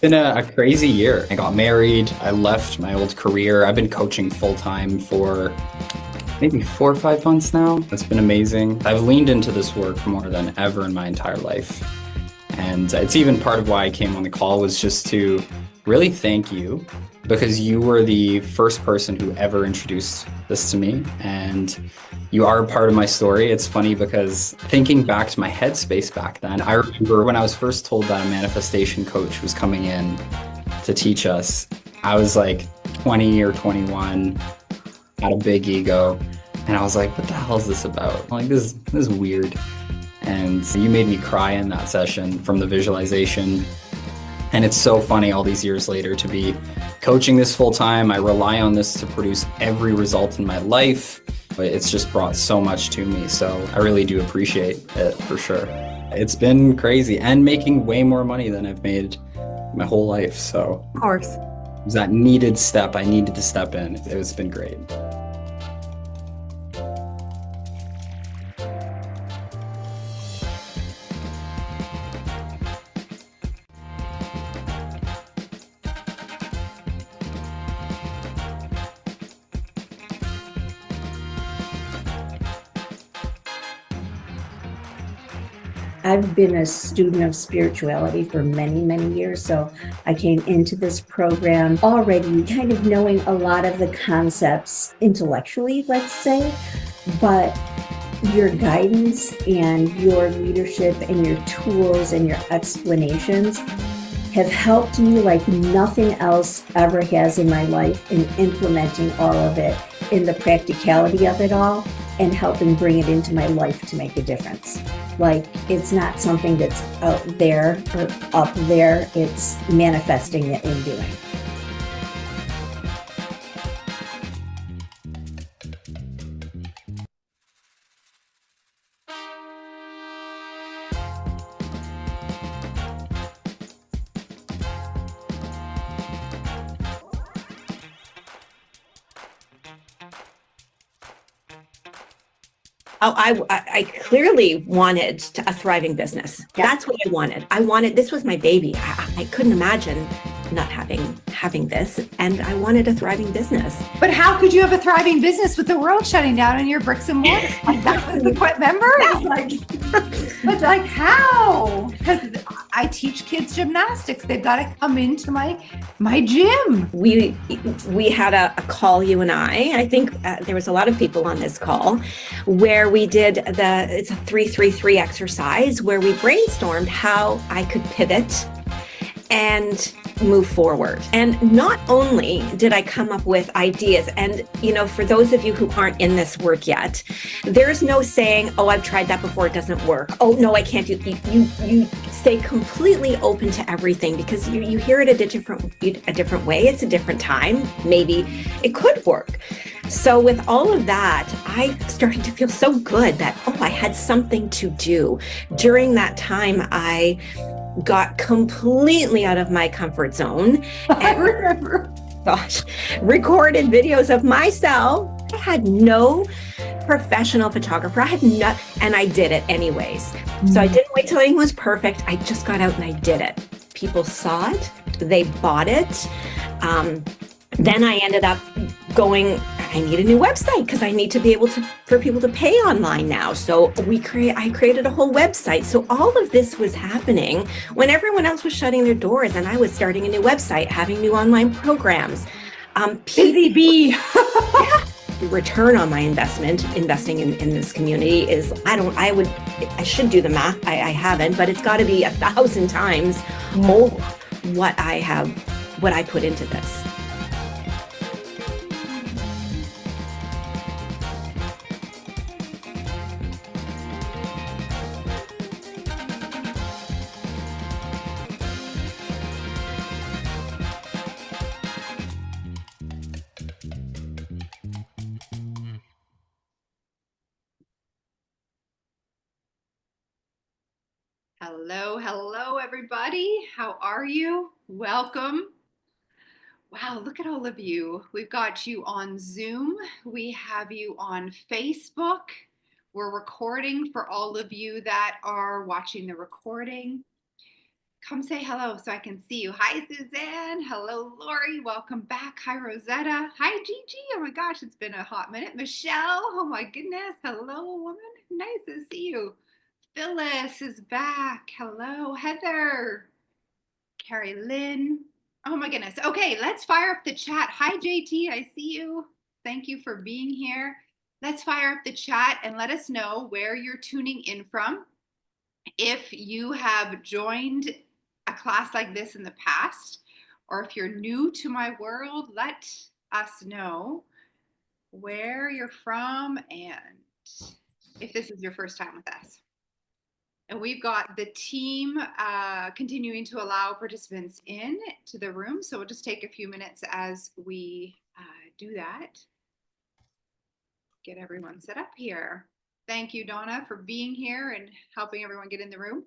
Been a crazy year. I got married. I left my old career. I've been coaching full time for maybe 4 or 5 months now. It's been amazing. I've leaned into this work more than ever in my entire life. And it's even part of why I came on the call was just to really thank you because you were the first person who ever introduced this to me. And you are a part of my story. It's funny because thinking back to my headspace back then, I remember when I was first told that a manifestation coach was coming in to teach us, I was like 20 or 21, had a big ego. And I was like, what the hell is this about? I'm like, this is weird. And you made me cry in that session from the visualization. And it's so funny all these years later to be coaching this full time. I rely on this to produce every result in my life. It's just brought so much to me. So I really do appreciate it for sure. It's been crazy and making way more money than I've made my whole life. So Of course. it was that needed step. I needed to step in. It's been great. I've been a student of spirituality for many, many years. So I came into this program already kind of knowing a lot of the concepts intellectually, let's say, but your guidance and your leadership and your tools and your explanations have helped me like nothing else ever has in my life in implementing all of it, in the practicality of it all, and helping bring it into my life to make a difference. Like, it's not something that's out there or up there, it's manifesting it and doing. Oh, I clearly wanted a thriving business. Yeah. That's what I wanted. This was my baby. I couldn't imagine not having this, and I wanted a thriving business. But how could you have a thriving business with the world shutting down and your bricks and mortar? Like, that was the remember? It's like, but like how? Because I teach kids gymnastics. They've got to come into my gym. We had a call, you and I think there was a lot of people on this call, where we did it's a 3-3-3 exercise where we brainstormed how I could pivot and move forward. And not only did I come up with ideas, and for those of you who aren't in this work yet, there's no saying, oh, I've tried that before, it doesn't work. Oh no, I can't do it. You stay completely open to everything because you hear it a different way. It's a different time. Maybe it could work. So with all of that, I started to feel so good that, I had something to do. During that time, I got completely out of my comfort zone. I remember. Recorded videos of myself. I had no professional photographer. And I did it anyways. So I didn't wait till anything was perfect. I just got out and I did it. People saw it. They bought it. Then I ended up going, I need a new website because I need to be able for people to pay online now. So I created a whole website. So all of this was happening when everyone else was shutting their doors and I was starting a new website, having new online programs. Busy bee. Return on my investing in this community is, I should do the math. I haven't, but it's got to be 1,000 times more what I put into this. Hello, everybody. How are you? Welcome. Wow, look at all of you. We've got you on Zoom. We have you on Facebook. We're recording for all of you that are watching the recording. come say hello so I can see you. Hi, Suzanne. Hello, Lori. Welcome back. Hi, Rosetta. Hi, Gigi. Oh my gosh, it's been a hot minute. Michelle. Oh my goodness. Hello, woman. Nice to see you. Phyllis is back. Hello, Heather. Carrie Lynn. Oh my goodness. Okay, let's fire up the chat. Hi, JT. I see you. Thank you for being here. Let's fire up the chat and let us know where you're tuning in from. If you have joined a class like this in the past, or if you're new to my world, let us know where you're from and if this is your first time with us. And we've got the team continuing to allow participants in to the room. So we'll just take a few minutes as we do that. Get everyone set up here. Thank you, Donna, for being here and helping everyone get in the room.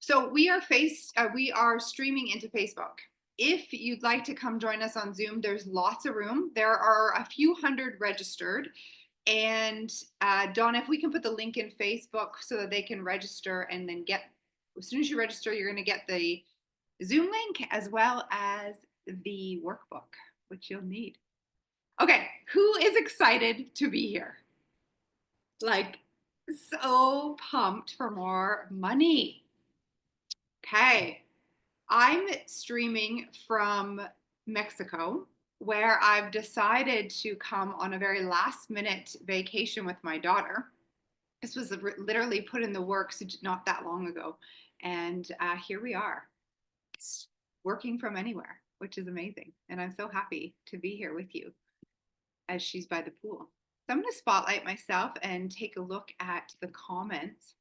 So we are streaming into Facebook. If you'd like to come join us on Zoom, there's lots of room. There are a few hundred registered. And Donna, if we can put the link in Facebook so that they can register and then as soon as you register, you're going to get the Zoom link as well as the workbook, which you'll need. Okay, who is excited to be here? Like, so pumped for more money. Okay, I'm streaming from Mexico, where I've decided to come on a very last minute vacation with my daughter. This was literally put in the works not that long ago. And here we are, working from anywhere, which is amazing. And I'm so happy to be here with you as she's by the pool. So I'm going to spotlight myself and take a look at the comments.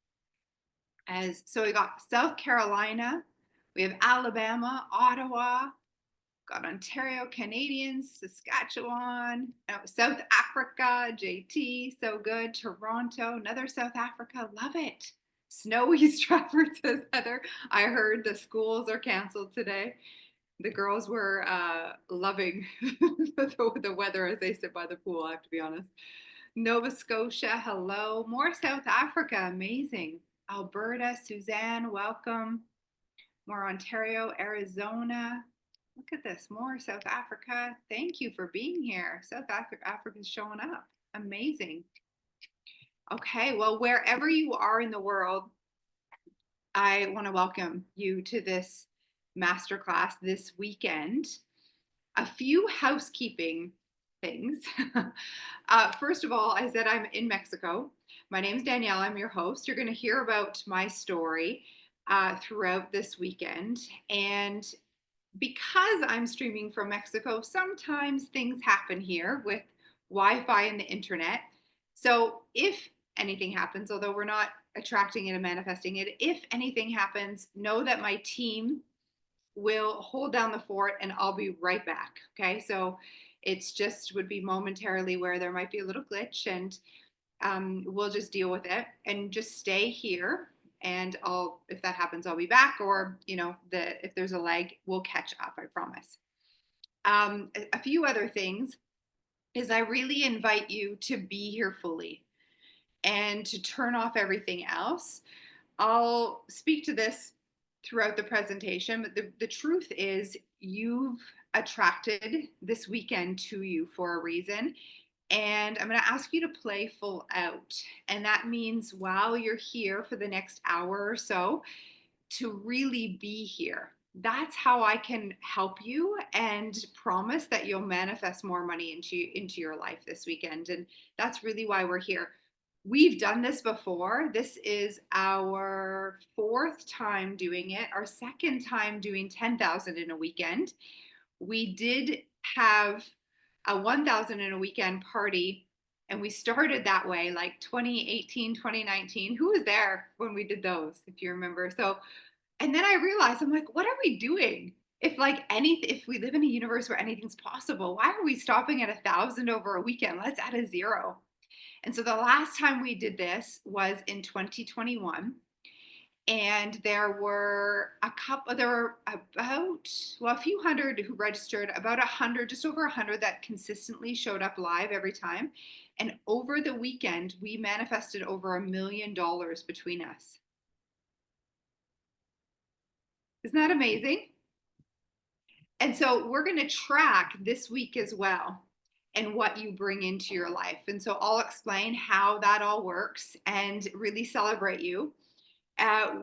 So we got South Carolina, we have Alabama, Ottawa, got Ontario, Canadians, Saskatchewan, South Africa, JT, so good. Toronto, another South Africa, love it. Snowy Stratford, says Heather. I heard the schools are canceled today. The girls were loving the weather as they sit by the pool, I have to be honest. Nova Scotia, hello. More South Africa, amazing. Alberta, Suzanne, welcome. More Ontario, Arizona. Look at this, more South Africa. Thank you for being here. South Africa's showing up. Amazing. Okay, well, wherever you are in the world, I want to welcome you to this masterclass this weekend. A few housekeeping things. First of all, I said I'm in Mexico. My name's Danielle. I'm your host. You're going to hear about my story throughout this weekend. And because I'm streaming from Mexico, sometimes things happen here with Wi-Fi and the internet. So if anything happens, although we're not attracting it and manifesting it, if anything happens, know that my team will hold down the fort and I'll be right back. Okay, so it's just would be momentarily where there might be a little glitch, and we'll just deal with it and just stay here. And if that happens, I'll be back, or if there's a lag, we'll catch up, I promise. A few other things is I really invite you to be here fully and to turn off everything else. I'll speak to this throughout the presentation, but the truth is you've attracted this weekend to you for a reason. And I'm going to ask you to play full out. And that means while you're here for the next hour or so, to really be here. That's how I can help you and promise that you'll manifest more money into your life this weekend. And that's really why we're here. We've done this before. This is our 4th time doing it, our 2nd time doing 10,000 in a weekend. We did have a 1,000 in a weekend party, and we started that way, like 2018, 2019. Who was there when we did those, if you remember? So, and then I realized, I'm like, what are we doing? If we live in a universe where anything's possible, why are we stopping at 1,000 over a weekend? Let's add a 0. And so the last time we did this was in 2021. And there were a few hundred who registered, about 100, just over 100 that consistently showed up live every time. And over the weekend, we manifested over $1 million between us. Isn't that amazing? And so we're going to track this week as well and what you bring into your life. And so I'll explain how that all works and really celebrate you.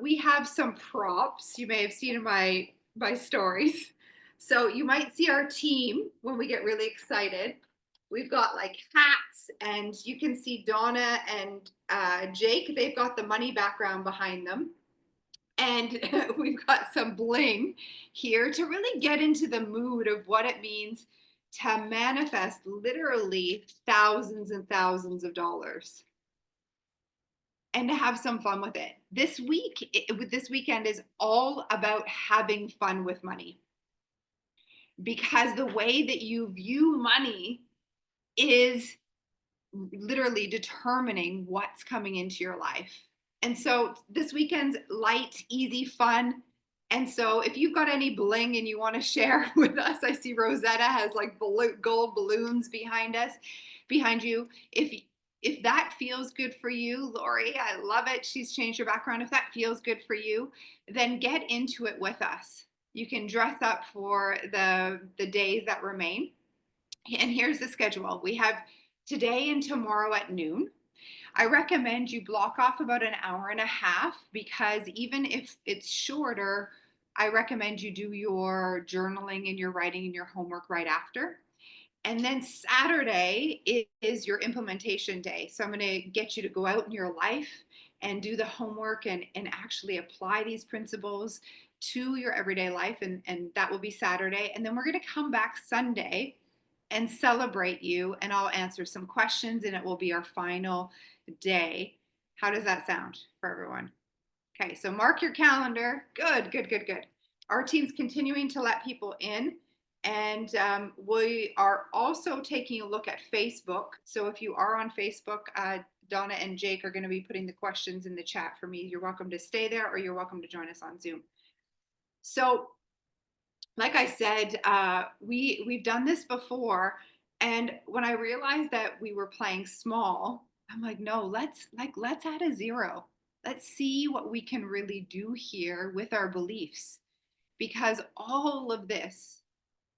We have some props you may have seen in my stories. So you might see our team when we get really excited. We've got like hats, and you can see Donna and Jake. They've got the money background behind them. And we've got some bling here to really get into the mood of what it means to manifest literally thousands and thousands of dollars and to have some fun with it. This weekend is all about having fun with money, because the way that you view money is literally determining what's coming into your life. And so this weekend's light, easy, fun. And so if you've got any bling and you want to share with us, I see Rosetta has like gold balloons behind you. If that feels good for you, Lori, I love it. She's changed her background. If that feels good for you, then get into it with us. You can dress up for the days that remain. And here's the schedule. We have today and tomorrow at noon. I recommend you block off about an hour and a half, because even if it's shorter, I recommend you do your journaling and your writing and your homework right after. And then Saturday is your implementation day. So I'm going to get you to go out in your life and do the homework and actually apply these principles to your everyday life. And that will be Saturday. And then we're going to come back Sunday and celebrate you, and I'll answer some questions, and it will be our final day. How does that sound for everyone? Okay, so mark your calendar. Good. Our team's continuing to let people in, and we are also taking a look at Facebook. So if you are on Facebook, Donna and Jake are going to be putting the questions in the chat for me. You're welcome to stay there, or you're welcome to join us on Zoom. So like I said, we've done this before, and when I realized that we were playing small, I'm like, no, let's add a zero. Let's see what we can really do here with our beliefs, because all of this,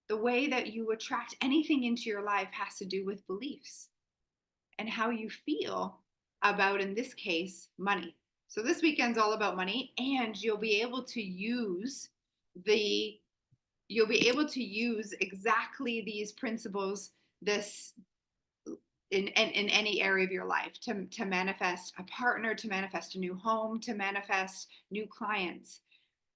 the way that you attract anything into your life, has to do with beliefs and how you feel about, in this case, money. So this weekend's all about money, and you'll be able to use exactly these principles in any area of your life to manifest a partner, to manifest a new home, to manifest new clients.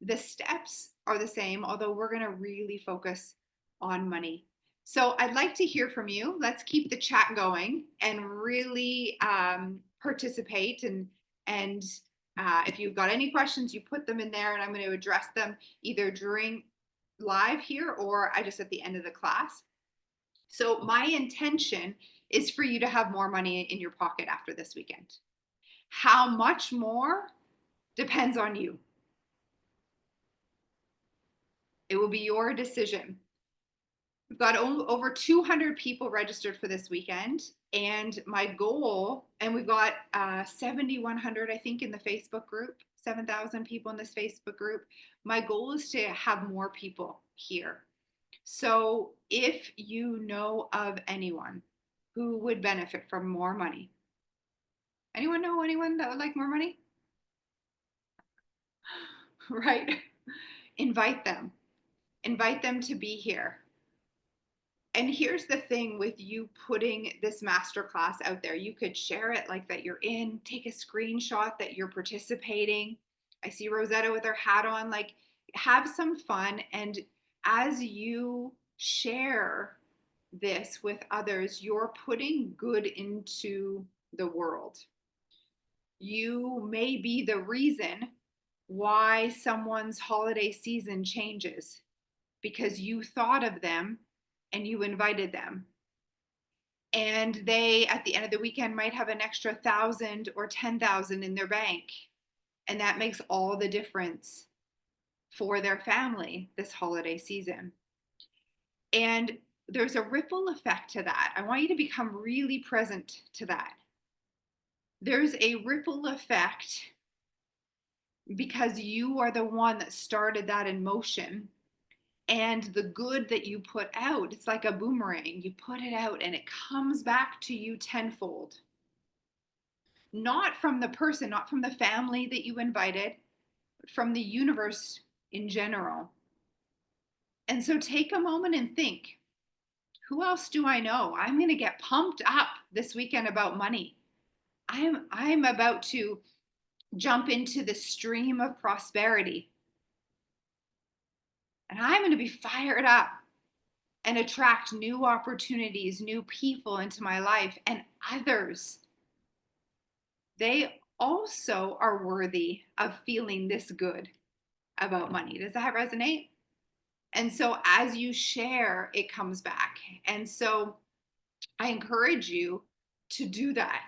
The steps are the same, although we're going to really focus on money. So I'd like to hear from you. Let's keep the chat going and really participate. And if you've got any questions, you put them in there, and I'm going to address them either during live here or I just at the end of the class. So my intention is for you to have more money in your pocket after this weekend. How much more depends on you. It will be your decision. We've got over 200 people registered for this weekend, and my goal, and we've got 7,100, I think, in the Facebook group, 7,000 people in this Facebook group. My goal is to have more people here. So if you know of anyone who would benefit from more money, anyone know anyone that would like more money? Right? Invite them to be here. And here's the thing with you putting this masterclass out there. You could share it like that you're in, take a screenshot that you're participating. I see Rosetta with her hat on, like have some fun. And as you share this with others, you're putting good into the world. You may be the reason why someone's holiday season changes, because you thought of them and you invited them. And they, at the end of the weekend, might have an extra 1,000 or 10,000 in their bank. And that makes all the difference for their family this holiday season. And there's a ripple effect to that. I want you to become really present to that. There's a ripple effect because you are the one that started that in motion. And the good that you put out, it's like a boomerang. You put it out and it comes back to you tenfold. Not from the person, not from the family that you invited, but from the universe in general. And so take a moment and think, who else do I know? I'm going to get pumped up this weekend about money. I'm about to jump into the stream of prosperity. And I'm going to be fired up and attract new opportunities, new people into my life, and others. They also are worthy of feeling this good about money. Does that resonate? And so as you share, it comes back. And so I encourage you to do that,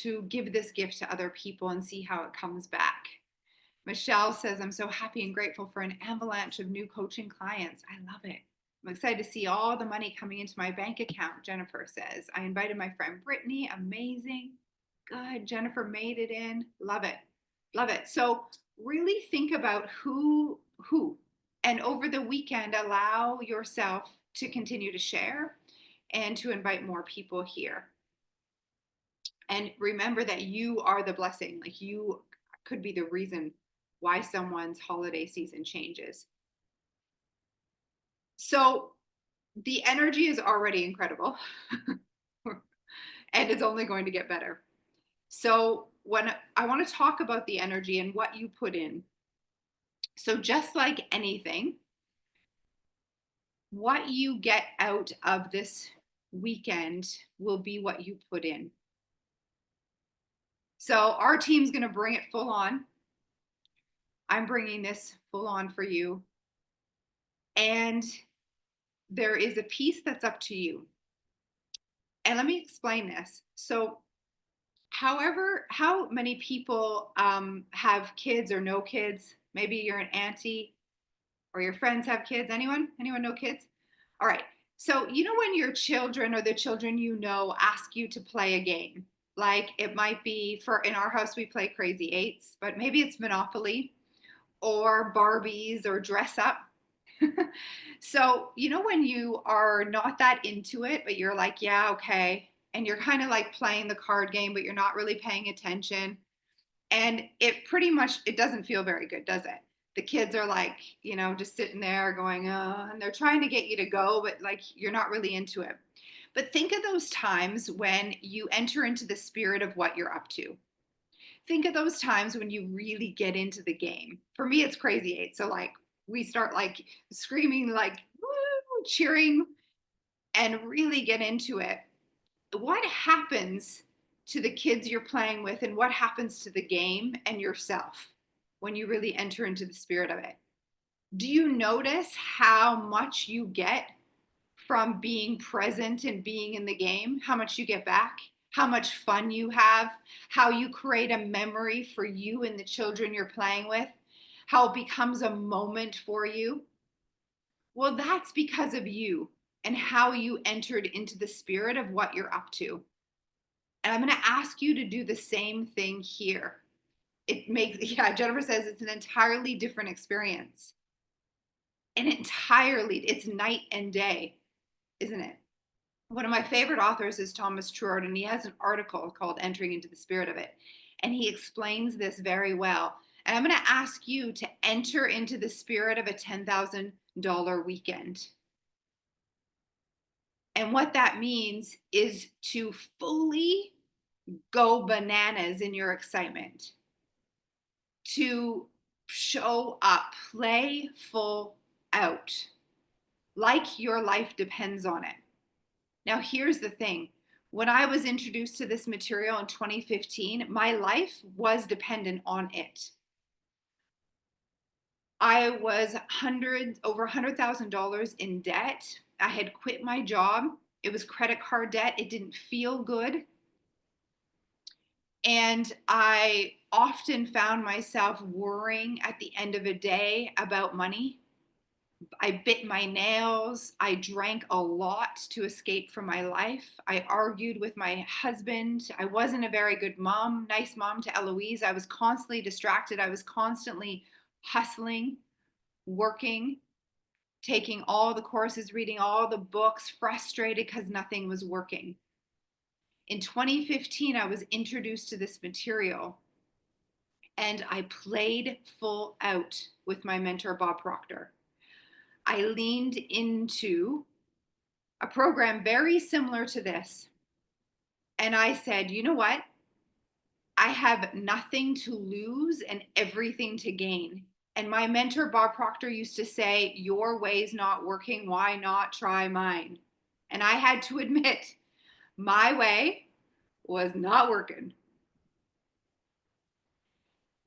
to give this gift to other people and see how it comes back. Michelle says, I'm so happy and grateful for an avalanche of new coaching clients. I love it. I'm excited to see all the money coming into my bank account, Jennifer says. I invited my friend Brittany. Amazing. Good. Jennifer made it in. Love it. Love it. So really think about who, and over the weekend, allow yourself to continue to share and to invite more people here. And remember that you are the blessing. Like, you could be the reason why someone's holiday season changes. So the energy is already incredible and it's only going to get better. So when I want to talk about the energy and what you put in. So just like anything, what you get out of this weekend will be what you put in. So our team's going to bring it full on. I'm bringing this full on for you. And there is a piece that's up to you. And let me explain this. So how many people have kids or no kids? Maybe you're an auntie or your friends have kids. Anyone know kids? All right. So, you know, when your children or the children you know ask you to play a game, like it might be in our house, we play Crazy Eights, but maybe it's Monopoly or Barbies or Dress Up. So, you know, when you are not that into it, but you're like, yeah, okay. And you're kind of like playing the card game, but you're not really paying attention. And it doesn't feel very good, does it? The kids are like, you know, just sitting there going, oh, and they're trying to get you to go, but like, you're not really into it. But think of those times when you enter into the spirit of what you're up to. Think of those times when you really get into the game. For me, it's Crazy Eight. So like, we start like screaming, like, woo, cheering, and really get into it. What happens to the kids you're playing with, and what happens to the game and yourself when you really enter into the spirit of it? Do you notice how much you get from being present and being in the game? How much you get back? How much fun you have? How you create a memory for you and the children you're playing with? How it becomes a moment for you? Well, that's because of you and how you entered into the spirit of what you're up to. And I'm going to ask you to do the same thing here. Jennifer says it's an entirely different experience. It's night and day, isn't it? One of my favorite authors is Thomas Truard, and he has an article called Entering into the Spirit of It. And he explains this very well. And I'm going to ask you to enter into the spirit of a $10,000 weekend. And what that means is to fully go bananas in your excitement, to show up, play full out, like your life depends on it. Now, here's the thing. When I was introduced to this material in 2015, my life was dependent on it. I was over $100,000 in debt. I had quit my job. It was credit card debt. It didn't feel good. And I often found myself worrying at the end of a day about money. I bit my nails. I drank a lot to escape from my life. I argued with my husband. I wasn't a very good mom, nice mom to Eloise. I was constantly distracted. I was constantly hustling, working, taking all the courses, reading all the books, frustrated because nothing was working. In 2015, I was introduced to this material and I played full out with my mentor, Bob Proctor. I leaned into a program very similar to this. And I said, you know what? I have nothing to lose and everything to gain. And my mentor, Bob Proctor, used to say, your way's not working. Why not try mine? And I had to admit, my way was not working.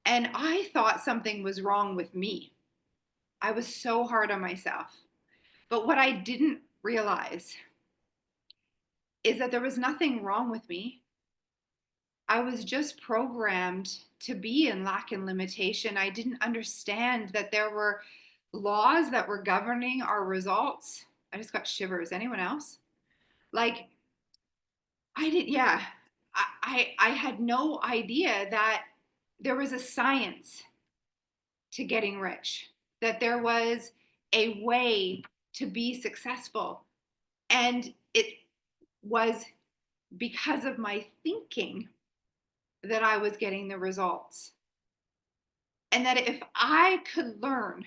And I thought something was wrong with me. I was so hard on myself. But what I didn't realize is that there was nothing wrong with me. I was just programmed to be in lack and limitation. I didn't understand that there were laws that were governing our results. I just got shivers. Anyone else? Like, I did, yeah. I had no idea that there was a science to getting rich, that there was a way to be successful. And it was because of my thinking that I was getting the results. And that if I could learn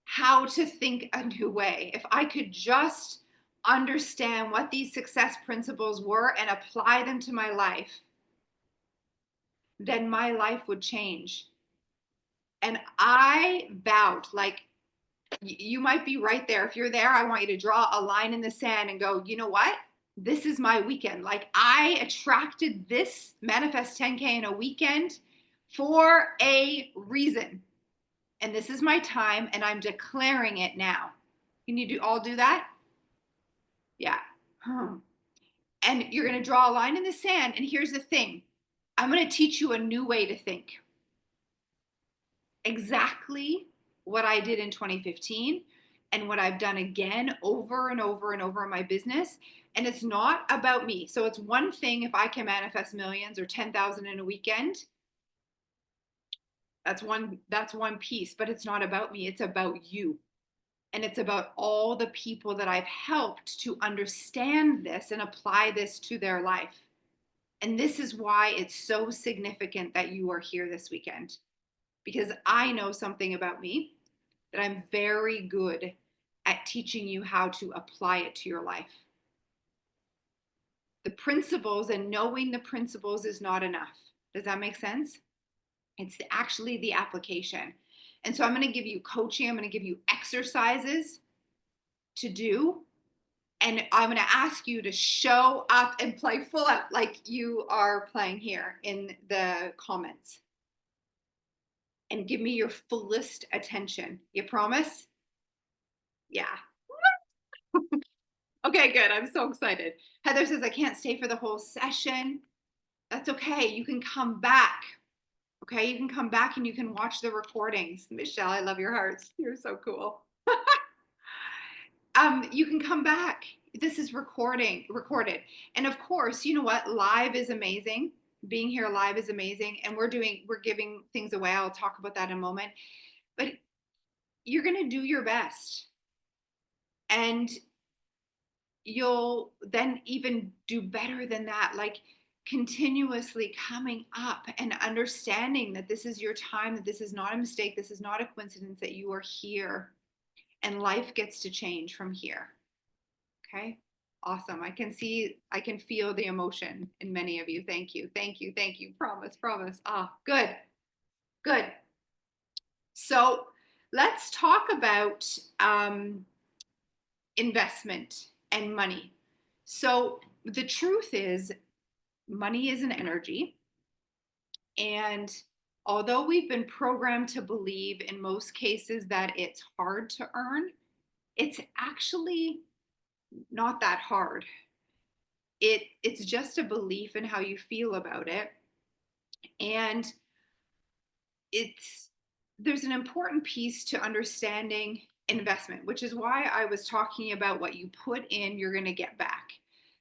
how to think a new way, if I could just understand what these success principles were and apply them to my life, then my life would change. And I vowed, like, you might be right there. If you're there, I want you to draw a line in the sand and go, you know what? This is my weekend. Like, I attracted this Manifest 10K in a weekend for a reason. And this is my time, and I'm declaring it now. Can you all do that? Yeah. And you're going to draw a line in the sand. And here's the thing. I'm going to teach you a new way to think. Exactly what I did in 2015 and what I've done again over and over and over in my business. And it's not about me. So it's one thing if I can manifest millions or 10,000 in a weekend. That's one piece, but it's not about me. It's about you. And it's about all the people that I've helped to understand this and apply this to their life. And this is why it's so significant that you are here this weekend, because I know something about me that I'm very good at teaching you how to apply it to your life. The principles and knowing the principles is not enough. Does that make sense? It's actually the application. And so I'm going to give you coaching. I'm going to give you exercises to do. And I'm going to ask you to show up and play full out like you are playing here in the comments. And give me your fullest attention. You promise? Yeah. Okay, good. I'm so excited. Heather says, I can't stay for the whole session. That's okay. You can come back. Okay, you can come back and you can watch the recordings. Michelle, I love your hearts. You're so cool. You can come back. This is recorded. And of course, you know what? Live is amazing. Being here live is amazing. And we're giving things away. I'll talk about that in a moment. But you're going to do your best. And you'll then even do better than that. Like, continuously coming up and understanding that this is your time, that this is not a mistake, this is not a coincidence, that you are here and life gets to change from here. Okay, awesome. I can feel the emotion in many of you. Thank you. Promise. Good. So let's talk about investment and money. So the truth is, money is an energy. And although we've been programmed to believe in most cases that it's hard to earn, it's actually not that hard. It's just a belief in how you feel about it. And there's an important piece to understanding investment, which is why I was talking about what you put in, you're going to get back.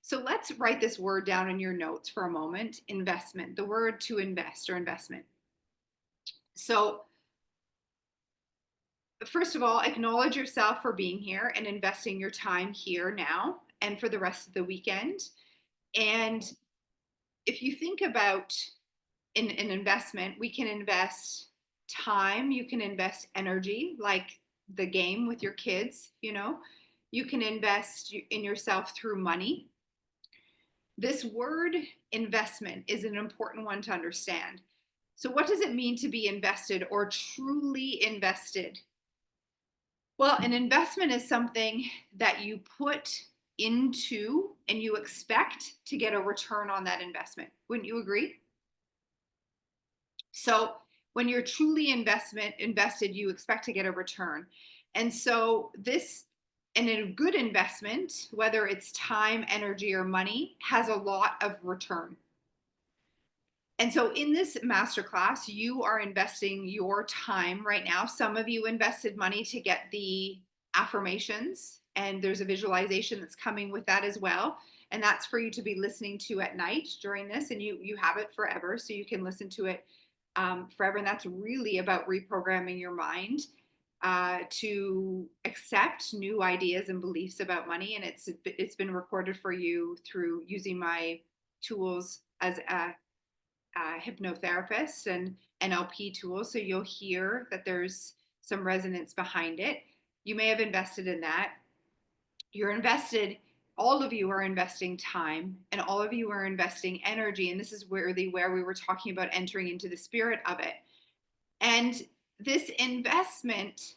So let's write this word down in your notes for a moment. Investment, the word to invest or investment. So first of all, acknowledge yourself for being here and investing your time here now and for the rest of the weekend. And if you think about an investment, we can invest time, you can invest energy, like the game with your kids, you know, you can invest in yourself through money. This word investment is an important one to understand. So what does it mean to be invested or truly invested? Well, an investment is something that you put into and you expect to get a return on that investment. Wouldn't you agree? So when you're truly invested, you expect to get a return. And so and a good investment, whether it's time, energy, or money, has a lot of return. And so in this masterclass, you are investing your time right now. Some of you invested money to get the affirmations, and there's a visualization that's coming with that as well. And that's for you to be listening to at night during this, and you have it forever, so you can listen to it forever. And that's really about reprogramming your mind to accept new ideas and beliefs about money. And it's been recorded for you through using my tools as a hypnotherapist and NLP tools. So you'll hear that there's some resonance behind it. You may have invested in that. All of you are investing time and all of you are investing energy. And this is where we were talking about entering into the spirit of it. And this investment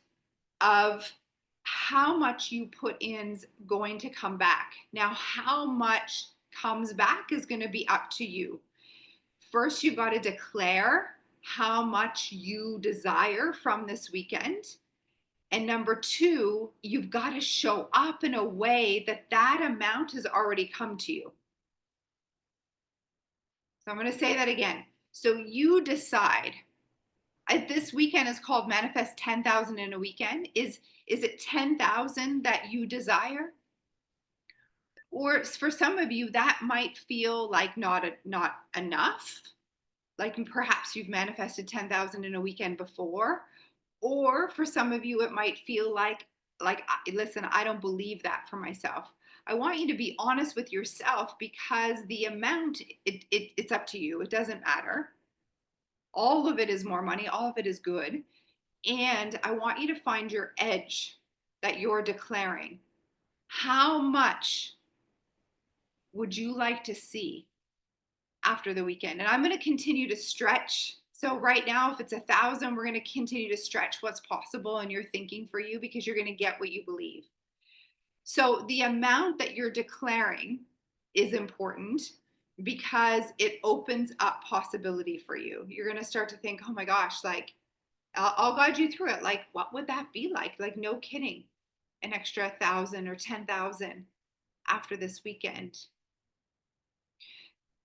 of how much you put in is going to come back. Now, how much comes back is going to be up to you. First, you've got to declare how much you desire from this weekend. And number two, you've got to show up in a way that amount has already come to you. So I'm going to say that again. So you decide. This weekend is called Manifest 10,000 in a Weekend. Is it 10,000 that you desire? Or for some of you, that might feel like not enough. Like perhaps you've manifested 10,000 in a weekend before. Or for some of you, it might feel like, listen, I don't believe that for myself. I want you to be honest with yourself because the amount, it's up to you. It doesn't matter. All of it is more money. All of it is good. And I want you to find your edge that you're declaring. How much would you like to see after the weekend? And I'm going to continue to stretch. So right now, if it's 1,000, we're going to continue to stretch what's possible in your thinking for you because you're going to get what you believe. So the amount that you're declaring is important because it opens up possibility for you. You're going to start to think, oh my gosh, like I'll guide you through it. Like, what would that be like? Like, no kidding, an extra 1,000 or 10,000 after this weekend.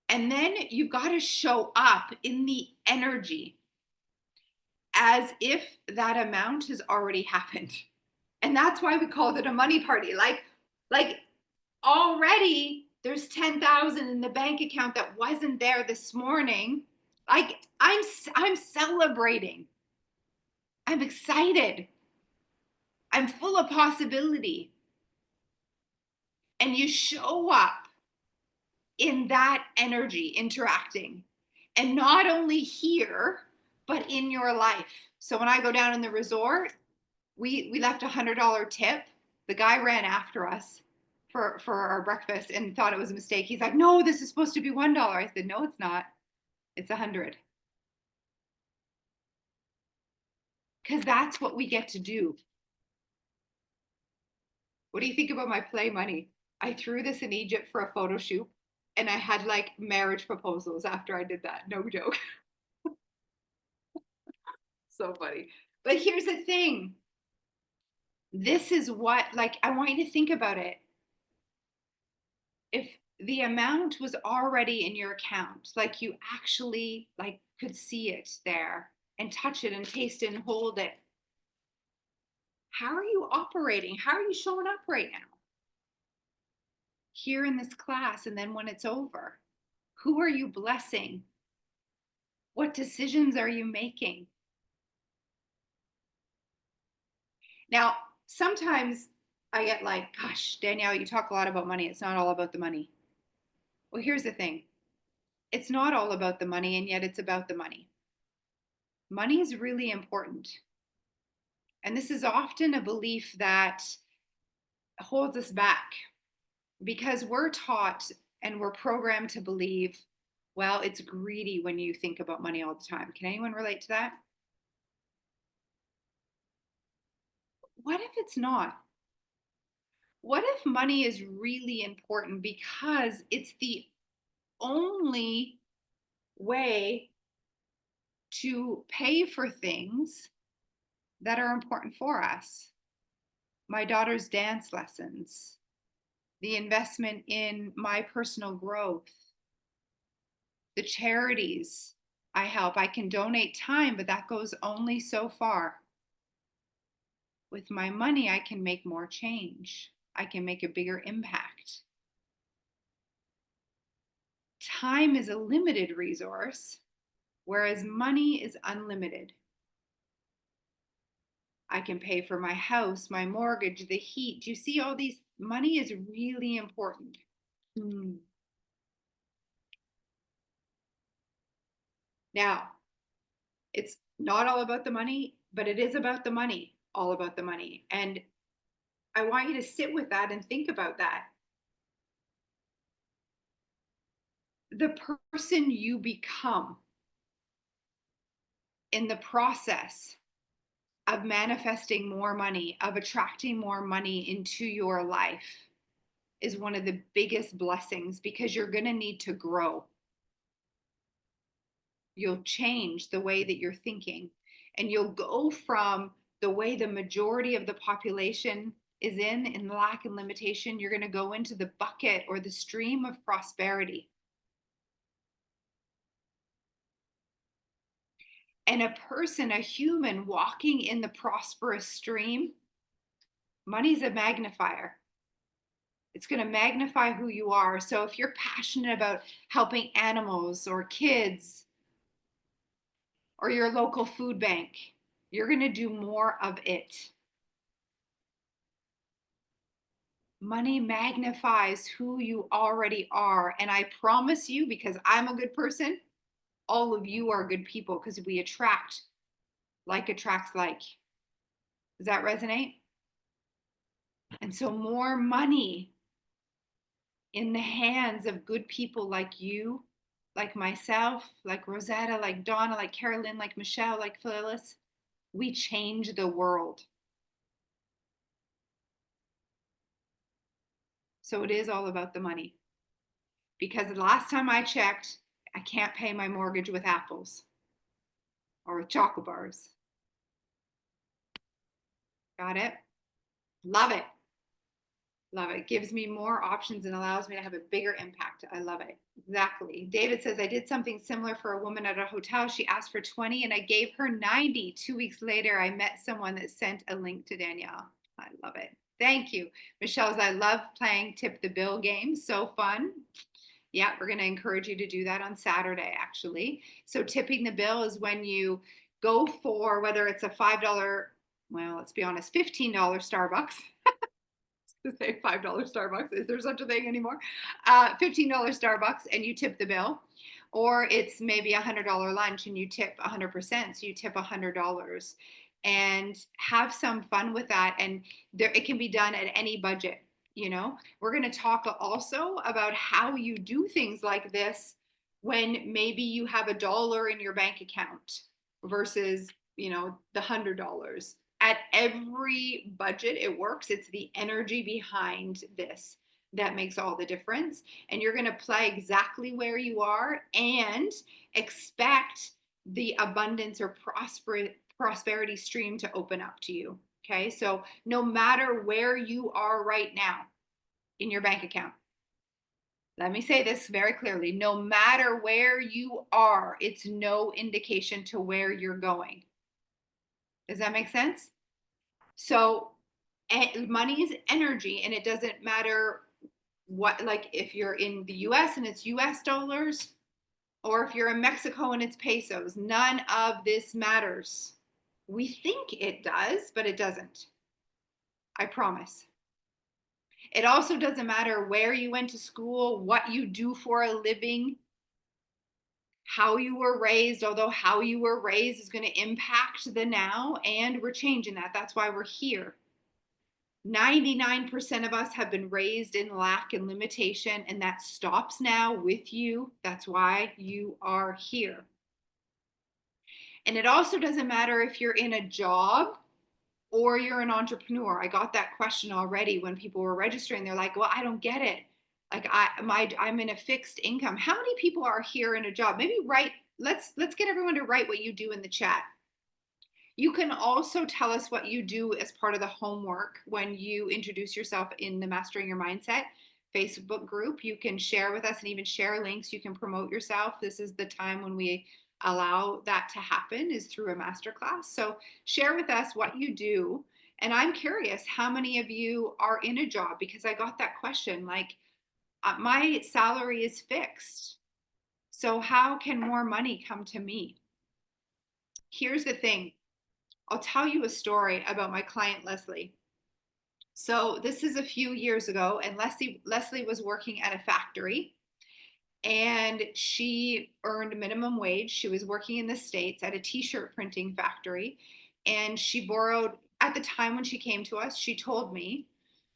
And then you've got to show up in the energy as if that amount has already happened. And that's why we called it a money party. Like already there's 10,000 in the bank account that wasn't there this morning. Like I'm celebrating. I'm excited. I'm full of possibility. And you show up in that energy interacting, and not only here but in your life. So when I go down in the resort, we left $100 tip. The guy ran after us for our breakfast and thought it was a mistake. He's like, no, this is supposed to be $1. I said, no, it's not, it's 100. Because that's what we get to do. What do you think about my play money? I threw this in Egypt for a photo shoot. And I had like marriage proposals after I did that. No joke. So funny. But here's the thing. This is what, like, I want you to think about it. If the amount was already in your account, like you actually like could see it there and touch it and taste it and hold it, How are you operating? How are you showing up right now? Here in this class, and then when it's over, who are you blessing? What decisions are you making? Now, sometimes I get like, gosh, Danielle, you talk a lot about money. It's not all about the money. Well, here's the thing. It's not all about the money, and yet it's about the money. Money is really important. And this is often a belief that holds us back because we're taught and we're programmed to believe, well, it's greedy when you think about money all the time. Can anyone relate to that? What if it's not? What if money is really important because it's the only way to pay for things that are important for us? My daughter's dance lessons, the investment in my personal growth, the charities I help. I can donate time, but that goes only so far. With my money, I can make more change. I can make a bigger impact. Time is a limited resource, whereas money is unlimited. I can pay for my house, my mortgage, the heat. Do you see all these? Money is really important. Now, it's not all about the money, but it is about the money, all about the money. And I want you to sit with that and think about that. The person you become in the process of manifesting more money, of attracting more money into your life, is one of the biggest blessings because you're going to need to grow. You'll change the way that you're thinking, and you'll go from the way the majority of the population is in lack and limitation. You're going to go into the bucket or the stream of prosperity. And a person, a human walking in the prosperous stream, money's a magnifier. It's going to magnify who you are. So if you're passionate about helping animals or kids or your local food bank, you're going to do more of it. Money magnifies who you already are. And I promise you, because I'm a good person, all of you are good people because we attract like attracts like. Does that resonate? And so more money in the hands of good people like you, like myself, like Rosetta, like Donna, like Carolyn, like Michelle, like Phyllis, we change the world. So it is all about the money. Because the last time I checked, I can't pay my mortgage with apples or with chocolate bars. Got it? Love it. Love it. Gives me more options and allows me to have a bigger impact. I love it. Exactly. David says, I did something similar for a woman at a hotel. She asked for 20 and I gave her 90. 2 weeks later, I met someone that sent a link to Danielle. I love it. Thank you. Michelle's, I love playing Tip the Bill game. So fun. Yeah, we're going to encourage you to do that on Saturday, actually. So tipping the bill is when you go for, whether it's a $5, well, let's be honest, $15 Starbucks. To say $5 Starbucks. Is there such a thing anymore? $15 Starbucks and you tip the bill. Or it's maybe a $100 lunch and you tip 100%. So you tip $100 and have some fun with that. And there, it can be done at any budget. You know, we're going to talk also about how you do things like this when maybe you have $1 in your bank account versus, you know, the $100. At every budget, it works. It's the energy behind this that makes all the difference. And you're going to play exactly where you are and expect the abundance or prosperity stream to open up to you. Okay. So no matter where you are right now in your bank account, let me say this very clearly. No matter where you are, it's no indication to where you're going. Does that make sense? So money is energy, and it doesn't matter what, like if you're in the US and it's US dollars, or if you're in Mexico and it's pesos, none of this matters. We think it does, but it doesn't. I promise. It also doesn't matter where you went to school, what you do for a living, how you were raised, although how you were raised is going to impact the now, and we're changing that. That's why we're here. 99% of us have been raised in lack and limitation, and that stops now with you. That's why you are here. And it also doesn't matter if you're in a job or you're an entrepreneur. I got that question already when people were registering. They're like, well, I don't get it. Like I'm in a fixed income. How many people are here in a job? Maybe write, let's get everyone to write what you do in the chat. You can also tell us what you do as part of the homework when you introduce yourself in the Mastering Your Mindset Facebook group. You can share with us and even share links. You can promote yourself. This is the time when we allow that to happen, is through a masterclass. So share with us what you do. And I'm curious how many of you are in a job, because I got that question, like, my salary is fixed. So how can more money come to me? Here's the thing. I'll tell you a story about my client, Leslie. So this is a few years ago, and Leslie was working at a factory, and she earned minimum wage. She was working in the States at a t-shirt printing factory, and she borrowed, at the time when she came to us, she told me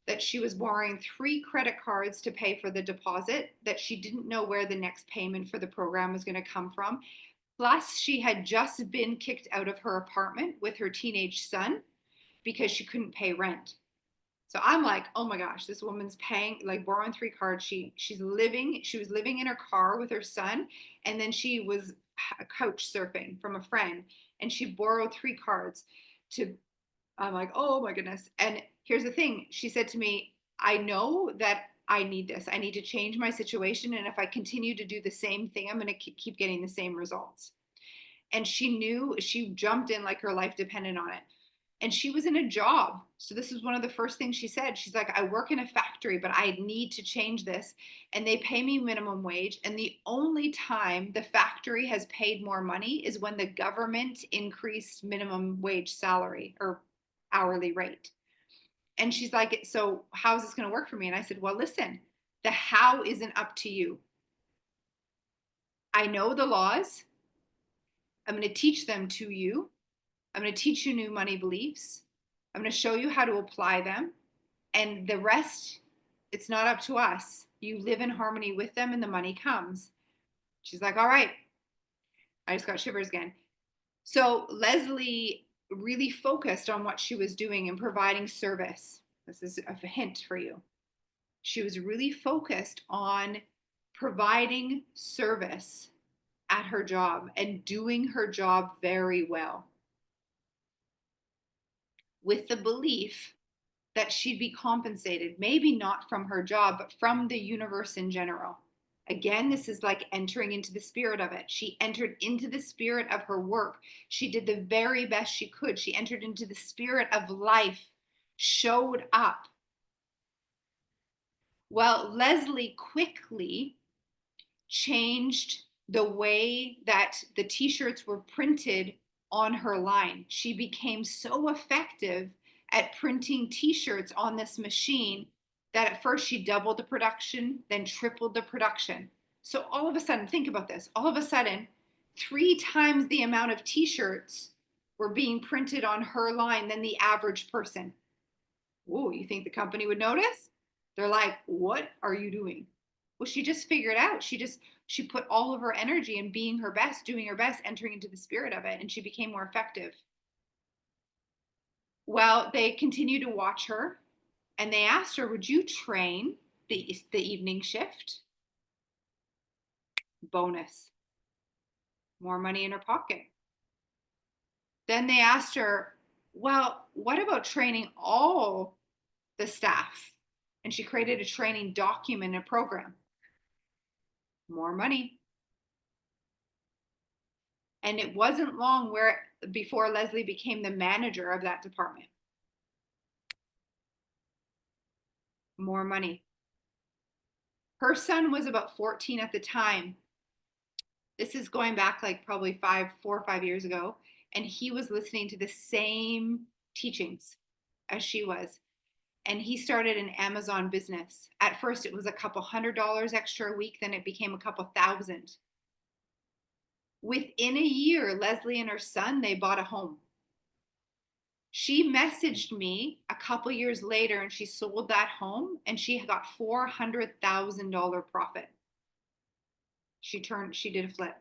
that she was borrowing 3 credit cards to pay for the deposit, that she didn't know where the next payment for the program was going to come from. Plus, she had just been kicked out of her apartment with her teenage son because she couldn't pay rent. So I'm like, oh my gosh, this woman's paying, like, borrowing 3 cards. She was living in her car with her son, and then she was couch surfing from a friend, and she borrowed 3 cards to, I'm like, oh my goodness. And here's the thing. She said to me, I know that I need this. I need to change my situation. And if I continue to do the same thing, I'm going to keep getting the same results. And she knew, she jumped in like her life depended on it. And she was in a job. So this is one of the first things she said. She's like, I work in a factory, but I need to change this. And they pay me minimum wage. And the only time the factory has paid more money is when the government increased minimum wage salary or hourly rate. And she's like, so how is this going to work for me? And I said, well, listen, the how isn't up to you. I know the laws. I'm going to teach them to you. I'm going to teach you new money beliefs. I'm going to show you how to apply them. And the rest, it's not up to us. You live in harmony with them and the money comes. She's like, all right. I just got shivers again. So Leslie really focused on what she was doing and providing service. This is a hint for you. She was really focused on providing service at her job and doing her job very well, with the belief that she'd be compensated, maybe not from her job, but from the universe in general. Again, this is like entering into the spirit of it. She entered into the spirit of her work. She did the very best she could. She entered into the spirit of life, showed up. Well, Leslie quickly changed the way that the t-shirts were printed on her line. She became so effective at printing t-shirts on this machine that at first she doubled the production, then tripled the production. So all of a sudden, think about this, all of a sudden, 3 times the amount of t-shirts were being printed on her line than the average person. Whoa, you think the company would notice? They're like, what are you doing? Well, she just figured out. She put all of her energy in being her best, doing her best, entering into the spirit of it, and she became more effective. Well, they continued to watch her, and they asked her, would you train the evening shift? Bonus. More money in her pocket. Then they asked her, well, what about training all the staff? And she created a training document and program. More money. And it wasn't long before Leslie became the manager of that department. more money. Her son was about 14 at the time. This is going back like probably 4 or 5 years ago. And he was listening to the same teachings as she was. And he started an Amazon business. At first, it was a couple $100 extra a week. Then it became a couple thousand. Within a year, Leslie and her son, they bought a home. She messaged me a couple years later and she sold that home and she got $400,000 profit. She did a flip.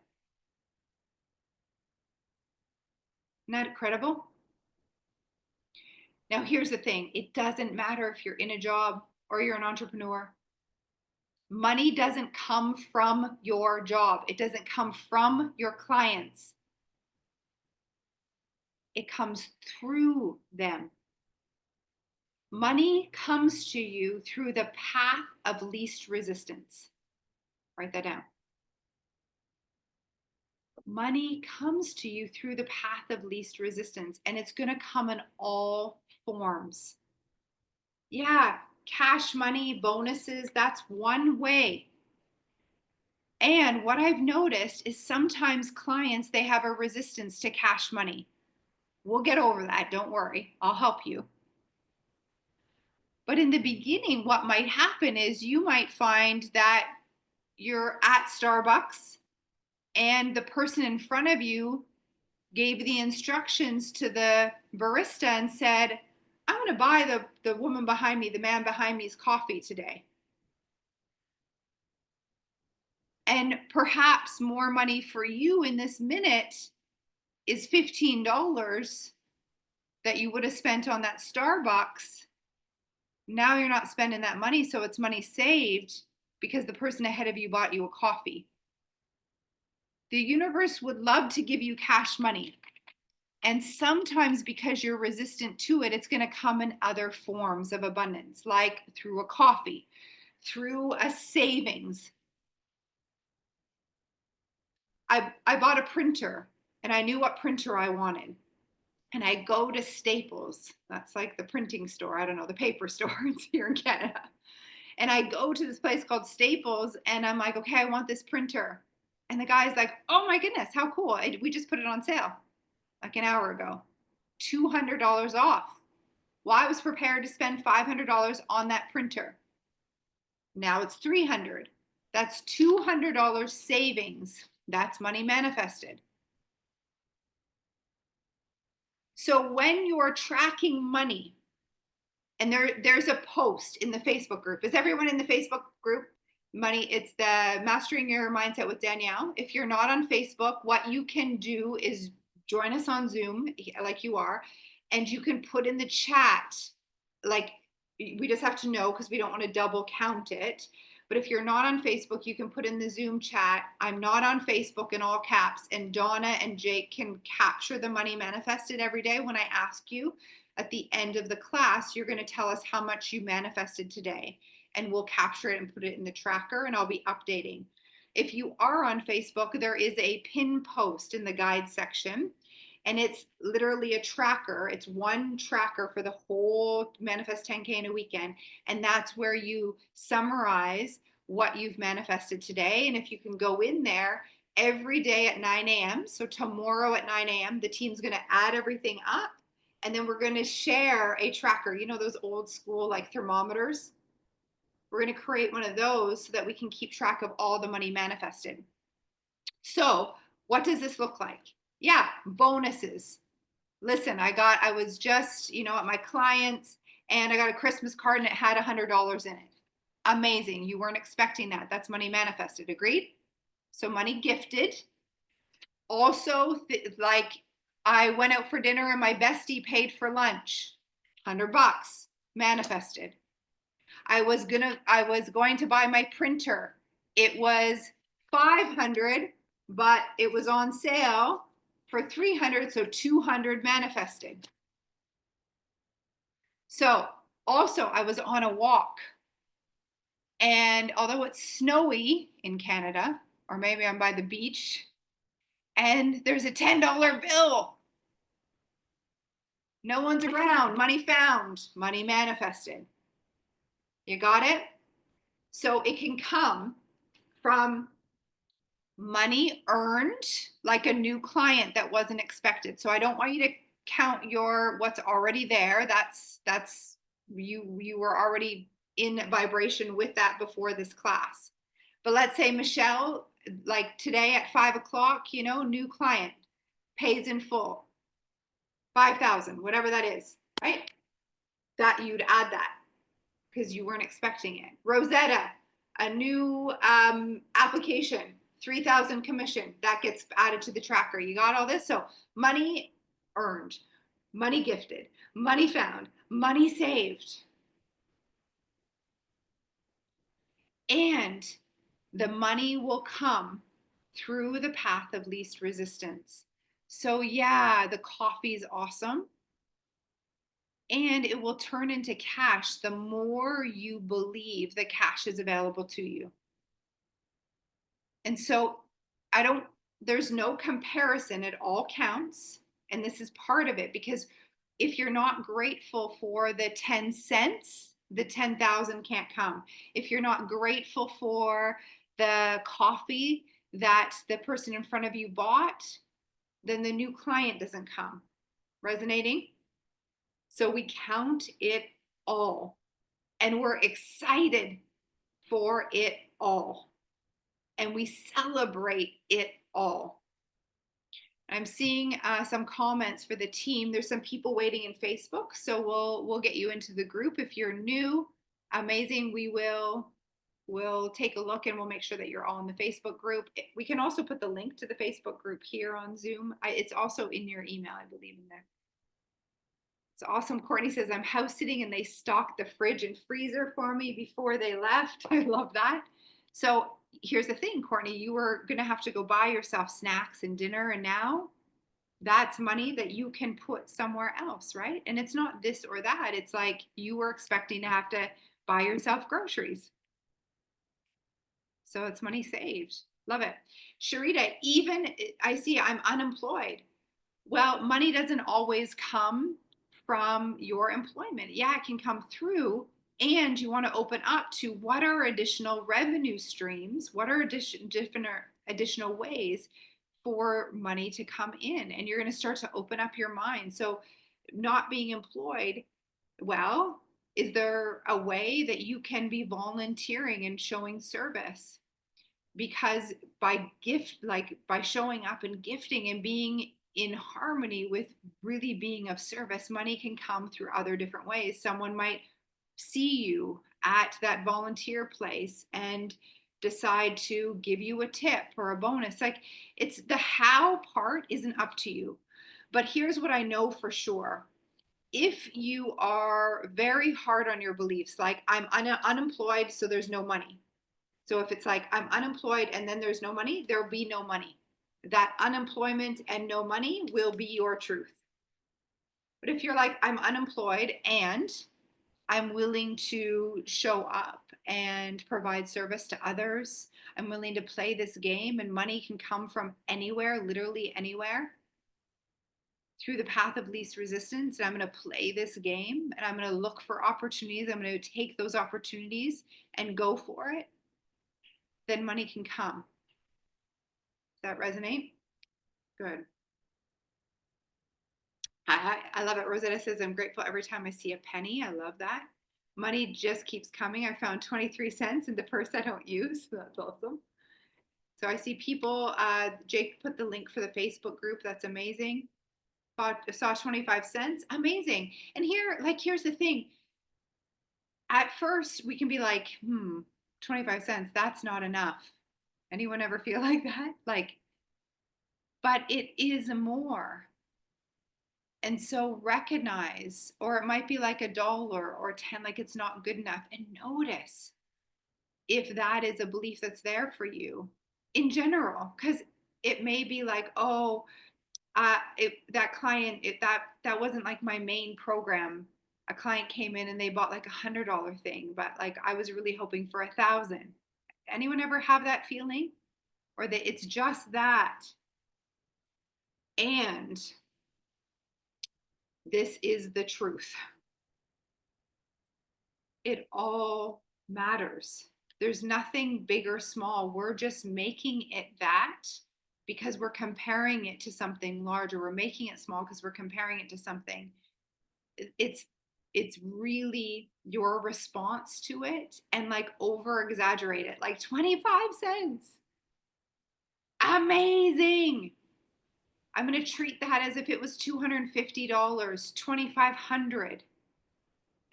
Isn't that incredible? Now, here's the thing. It doesn't matter if you're in a job or you're an entrepreneur. Money doesn't come from your job. It doesn't come from your clients. It comes through them. Money comes to you through the path of least resistance. Write that down. Money comes to you through the path of least resistance, and it's going to come in all forms. Yeah, cash money, bonuses, that's one way. And what I've noticed is sometimes clients, they have a resistance to cash money. We'll get over that. Don't worry. I'll help you. But in the beginning, what might happen is you might find that you're at Starbucks and the person in front of you gave the instructions to the barista and said, I'm going to buy the woman behind me, the man behind me's coffee today. And perhaps more money for you in this minute is $15 that you would have spent on that Starbucks. Now you're not spending that money, so it's money saved because the person ahead of you bought you a coffee. The universe would love to give you cash money. And sometimes because you're resistant to it, it's going to come in other forms of abundance, like through a coffee, through a savings. I bought a printer and I knew what printer I wanted. And I go to Staples. That's like the printing store. I don't know, the paper store. It's here in Canada. And I go to this place called Staples and I'm like, okay, I want this printer. And the guy's like, oh my goodness, how cool. We just put it on sale like an hour ago. $200 off. Well, I was prepared to spend $500 on that printer. Now it's $300. That's $200 savings. That's money manifested. So when you're tracking money, and there's a post in the Facebook group. Is everyone in the Facebook group? It's the Mastering Your Mindset with Danielle. If you're not on Facebook, what you can do is join us on Zoom like you are, and you can put in the chat, like we just have to know because we don't want to double count it. But if you're not on Facebook, you can put in the Zoom chat, I'm not on Facebook in all caps, and Donna and Jake can capture the money manifested every day. When I ask you at the end of the class, you're going to tell us how much you manifested today, and we'll capture it and put it in the tracker, and I'll be updating. If you are on Facebook, there is a pin post in the guide section, and it's literally a tracker. It's one tracker for the whole Manifest 10K in a weekend. And that's where you summarize what you've manifested today. And if you can go in there every day at 9 a.m. So tomorrow at 9 a.m., the team's going to add everything up. And then we're going to share a tracker. You know, those old school like thermometers? We're going to create one of those so that we can keep track of all the money manifested. So what does this look like? Yeah, bonuses. Listen, I was just, at my clients and I got a Christmas card and it had $100 in it. Amazing. You weren't expecting that. That's money manifested. Agreed? So money gifted. Also, like I went out for dinner and my bestie paid for lunch. $100 manifested. I was going to buy my printer. It was $500, but it was on sale for $300, so $200 manifested. So also I was on a walk, and although it's snowy in Canada, or maybe I'm by the beach, and there's a $10 bill. No one's around, money found, money manifested. You got it? So it can come from money earned, like a new client that wasn't expected. So I don't want you to count your what's already there. That's you were already in vibration with that before this class. But let's say Michelle, like today at 5 o'clock, new client pays in full, 5,000, whatever that is, right? That you'd add that because you weren't expecting it. Rosetta, a new application, 3,000 commission, that gets added to the tracker. You got all this? So money earned, money gifted, money found, money saved. And the money will come through the path of least resistance. So yeah, the coffee is awesome. And it will turn into cash the more you believe that cash is available to you. And so there's no comparison. It all counts. And this is part of it, because if you're not grateful for the 10 cents, the 10,000 can't come. If you're not grateful for the coffee that the person in front of you bought, then the new client doesn't come. Resonating? So we count it all, and we're excited for it all, and we celebrate it all. I'm seeing some comments for the team. There's some people waiting in Facebook, so we'll get you into the group. If you're new, amazing. We'll take a look and we'll make sure that you're all in the Facebook group. We can also put the link to the Facebook group here on Zoom. It's also in your email, I believe, in there. It's awesome. Courtney says, I'm house sitting and they stocked the fridge and freezer for me before they left. I love that. So here's the thing, Courtney, you were going to have to go buy yourself snacks and dinner, and now that's money that you can put somewhere else, right? And it's not this or that. It's like you were expecting to have to buy yourself groceries. So it's money saved. Love it. Sharita, even I see I'm unemployed. Well, money doesn't always come from your employment. Yeah, it can come through, and you want to open up to what are additional revenue streams, what are additional ways for money to come in, and you're going to start to open up your mind. So not being employed, well, is there a way that you can be volunteering and showing service? Because by showing up and gifting and being in harmony with really being of service, money can come through other different ways. Someone might see you at that volunteer place and decide to give you a tip or a bonus. Like, it's the how part isn't up to you. But here's what I know for sure. If you are very hard on your beliefs, like I'm unemployed, so there's no money. So if it's like I'm unemployed and then there's no money, there'll be no money. That unemployment and no money will be your truth. But if you're like, I'm unemployed and I'm willing to show up and provide service to others, I'm willing to play this game, and money can come from anywhere, literally anywhere, through the path of least resistance, and I'm going to play this game, and I'm going to look for opportunities, I'm going to take those opportunities and go for it, then money can come. Does that resonate? Good. I love it. Rosetta says, I'm grateful every time I see a penny. I love that. Money just keeps coming. I found 23 cents in the purse I don't use. That's awesome. So I see people, Jake put the link for the Facebook group. That's amazing. Saw 25 cents. Amazing. And here's the thing. At first, we can be like, 25 cents, that's not enough. Anyone ever feel like that? But it is more. And so recognize, or it might be like $1 or 10, like it's not good enough. And notice if that is a belief that's there for you in general, because it may be like, that client, that wasn't like my main program. A client came in and they bought like $100 thing, but like I was really hoping for 1,000. Anyone ever have that feeling? Or that it's just that. And this is the truth. It all matters. There's nothing big or small. We're just making it that because we're comparing it to something larger. We're making it small because we're comparing it to something. It's really your response to it, and like over exaggerate it, like 25 cents. Amazing. I'm going to treat that as if it was $250, $2,500,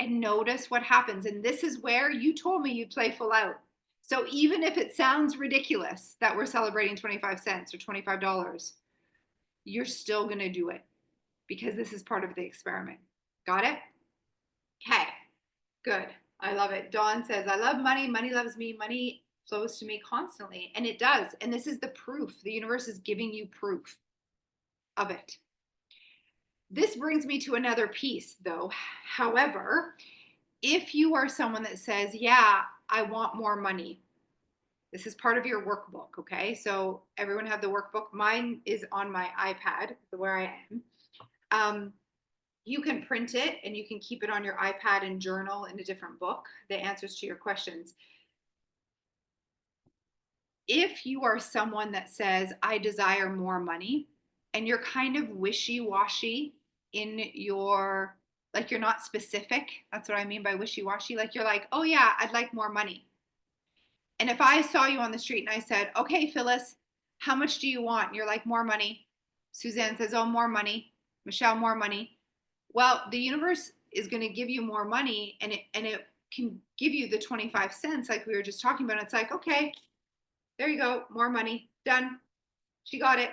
and notice what happens. And this is where you told me you'd play full out. So even if it sounds ridiculous that we're celebrating 25 cents or $25, you're still going to do it because this is part of the experiment. Got it? Okay, good. I love it. Dawn says, I love money. Money loves me. Money flows to me constantly. And it does. And this is the proof. The universe is giving you proof of it. This brings me to another piece, though. However, if you are someone that says, yeah, I want more money, this is part of your workbook, okay? So everyone have the workbook. Mine is on my iPad, where I am. You can print it and you can keep it on your iPad and journal in a different book, the answers to your questions. If you are someone that says, I desire more money, and you're kind of wishy-washy in your, like you're not specific. That's what I mean by wishy-washy. Like you're like, oh yeah, I'd like more money. And if I saw you on the street and I said, okay, Phyllis, how much do you want? And you're like, more money. Suzanne says, oh, more money. Michelle, more money. Well, the universe is going to give you more money, and it can give you the 25 cents like we were just talking about. It's like, okay, there you go, more money, done. She got it.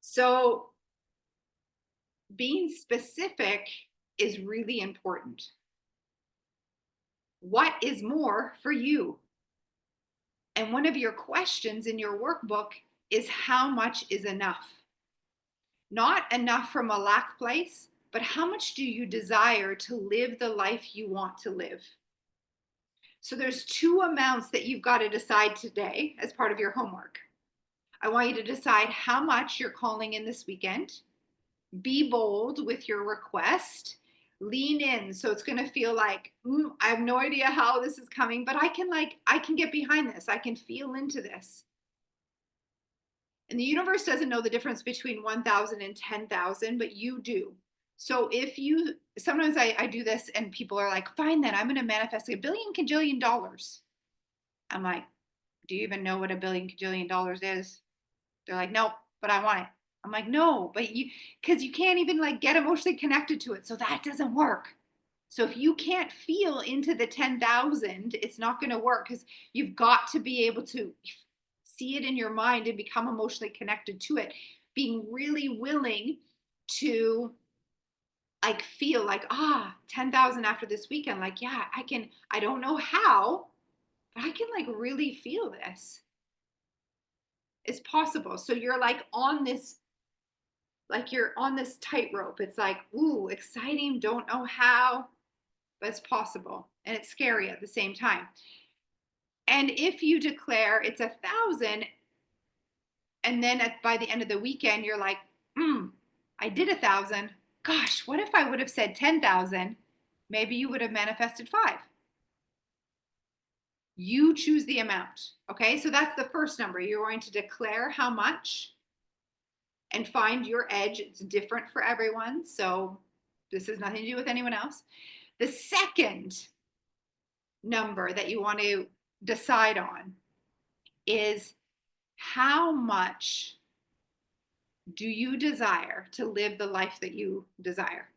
So being specific is really important. What is more for you? And one of your questions in your workbook is, how much is enough? Not enough from a lack place, but how much do you desire to live the life you want to live? So there's two amounts that you've got to decide today as part of your homework. I want you to decide how much you're calling in this weekend. Be bold with your request. Lean in. So it's going to feel like, I have no idea how this is coming, but I can get behind this. I can feel into this. And the universe doesn't know the difference between 1,000 and 10,000, but you do. So sometimes I do this and people are like, fine then, I'm going to manifest $1 billion kajillion dollars. I'm like, do you even know what $1 billion kajillion dollars is? They're like, nope, but I want it. I'm like, no, but because you can't even like get emotionally connected to it. So that doesn't work. So if you can't feel into the 10,000, it's not going to work, because you've got to be able to see it in your mind and become emotionally connected to it. Being really willing to like feel like, 10,000 after this weekend. Like, yeah, I don't know how, but I can like really feel this. It's possible. So you're like on this, you're on this tightrope. It's like, ooh, exciting, don't know how, but it's possible. And it's scary at the same time. And if you declare it's 1,000, and then by the end of the weekend, you're like, I did 1,000. Gosh, what if I would have said 10,000? Maybe you would have manifested 5. You choose the amount. Okay, so that's the first number. You're going to declare how much and find your edge. It's different for everyone, so this has nothing to do with anyone else. The second number that you want to decide on is, how much do you desire to live the life that you desire?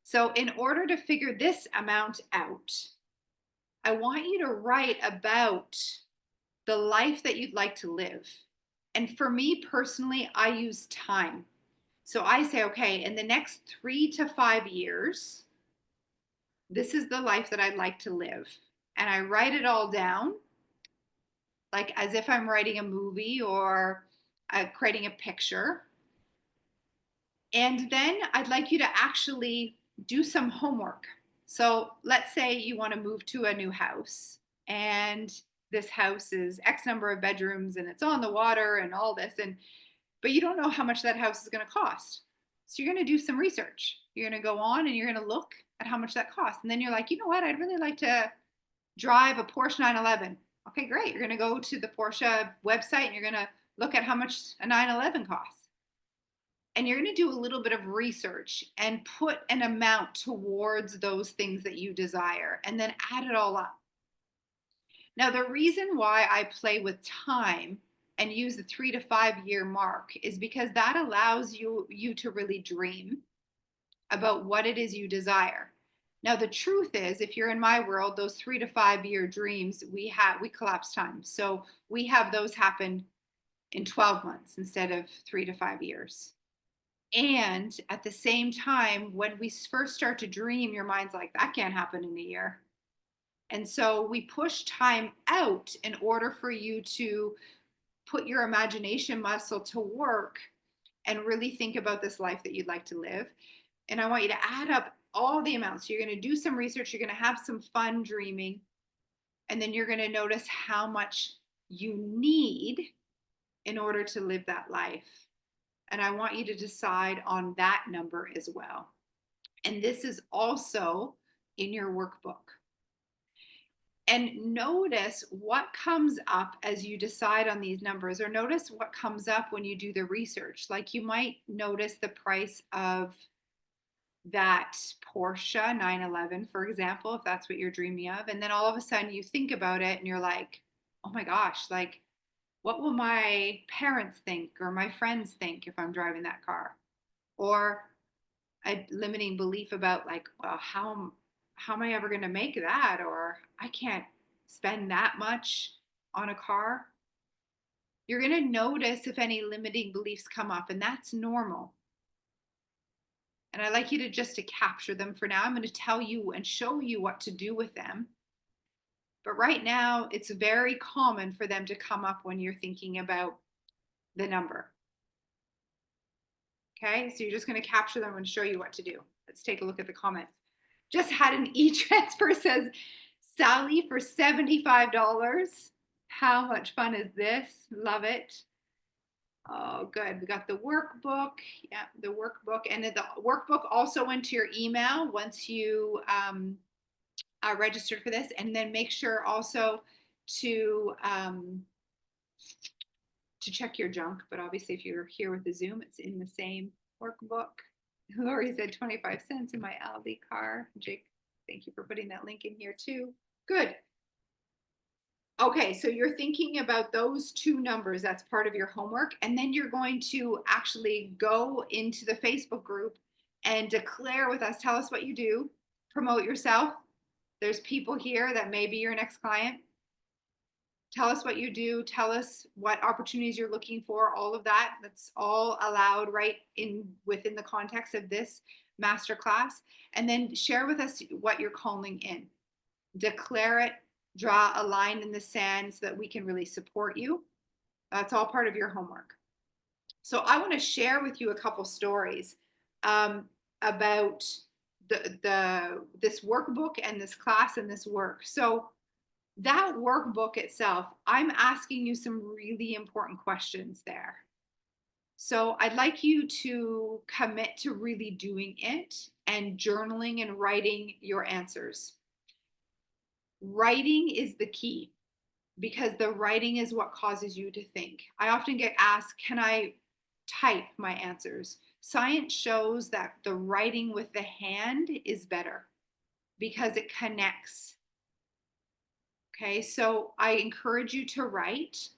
So in order to figure this amount out, I want you to write about the life that you'd like to live. And for me personally, I use time. So I say, okay, in the next 3 to 5 years, this is the life that I'd like to live. And I write it all down, like as if I'm writing a movie or creating a picture. And then I'd like you to actually do some homework. So let's say you want to move to a new house, and this house is X number of bedrooms and it's on the water and all this. but you don't know how much that house is going to cost. So you're going to do some research. You're going to go on and you're going to look at how much that costs. And then you're like, you know what? I'd really like to drive a Porsche 911. Okay, great. You're going to go to the Porsche website and you're going to look at how much a 911 costs. And you're going to do a little bit of research and put an amount towards those things that you desire and then add it all up. Now, the reason why I play with time and use the 3 to 5 year mark is because that allows you to really dream about what it is you desire. Now, the truth is, if you're in my world, those 3 to 5 year dreams, we collapse time. So we have those happen in 12 months instead of 3 to 5 years. And at the same time, when we first start to dream, your mind's like, that can't happen in a year. And so we push time out in order for you to put your imagination muscle to work and really think about this life that you'd like to live. And I want you to add up all the amounts. You're going to do some research. You're going to have some fun dreaming. And then you're going to notice how much you need in order to live that life. And I want you to decide on that number as well. And this is also in your workbook. And notice what comes up as you decide on these numbers, or notice what comes up when you do the research. Like you might notice the price of that Porsche 911, for example, if that's what you're dreaming of. And then all of a sudden you think about it and you're like, oh my gosh, like what will my parents think or my friends think if I'm driving that car? Or a limiting belief about like, well, how am I ever going to make that? Or I can't spend that much on a car. You're going to notice if any limiting beliefs come up, and that's normal. And I'd like you to just to capture them for now. I'm going to tell you and show you what to do with them. But right now, it's very common for them to come up when you're thinking about the number. Okay, so you're just going to capture them and show you what to do. Let's take a look at the comments. Just had an e-transfer, says Sally, for $75. How much fun is this? Love it. Oh, good. We got the workbook. Yeah, the workbook. And the workbook also went to your email once you are registered for this. And then make sure also to check your junk. But obviously, if you're here with the Zoom, it's in the same workbook. Lori said 25 cents in my Aldi car. Jake, thank you for putting that link in here too. Good. Okay, so you're thinking about those two numbers. That's part of your homework. And then you're going to actually go into the Facebook group and declare with us. Tell us what you do. Promote yourself. There's people here that may be your next client. Tell us what you do. Tell us what opportunities you're looking for. All of that. That's all allowed right within the context of this masterclass. And then share with us what you're calling in. Declare it. Draw a line in the sand so that we can really support you. That's all part of your homework. So I want to share with you a couple stories about this workbook and this class and this work. So that workbook itself, I'm asking you some really important questions there. So I'd like you to commit to really doing it and journaling and writing your answers. Writing is the key because the writing is what causes you to think. I often get asked, can I type my answers? Science shows that the writing with the hand is better because it connects. Okay, so I encourage you to write.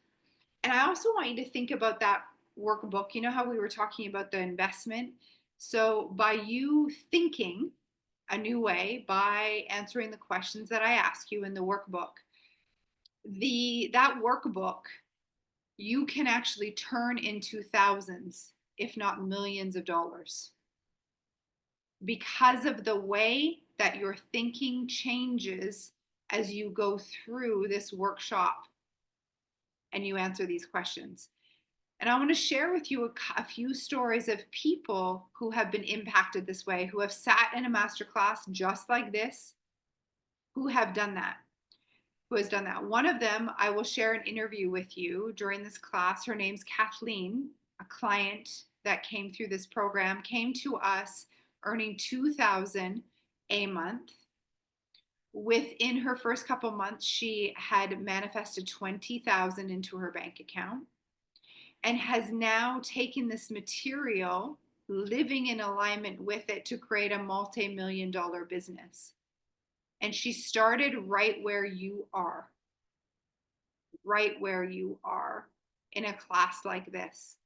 And I also want you to think about that workbook. You know how we were talking about the investment? So by you thinking a new way, by answering the questions that I ask you in the workbook, that workbook, you can actually turn into thousands, if not millions of dollars. Because of the way that your thinking changes as you go through this workshop and you answer these questions. And I want to share with you a few stories of people who have been impacted this way, who have sat in a masterclass just like this, who have done that, who has done that. One of them, I will share an interview with you during this class. Her name's Kathleen. a client that came through this program, came to us earning $2,000 a month. Within her first couple months, she had manifested $20,000 into her bank account and has now taken this material, living in alignment with it, to create a multi-million-dollar business. And she started right where you are, in a class like this.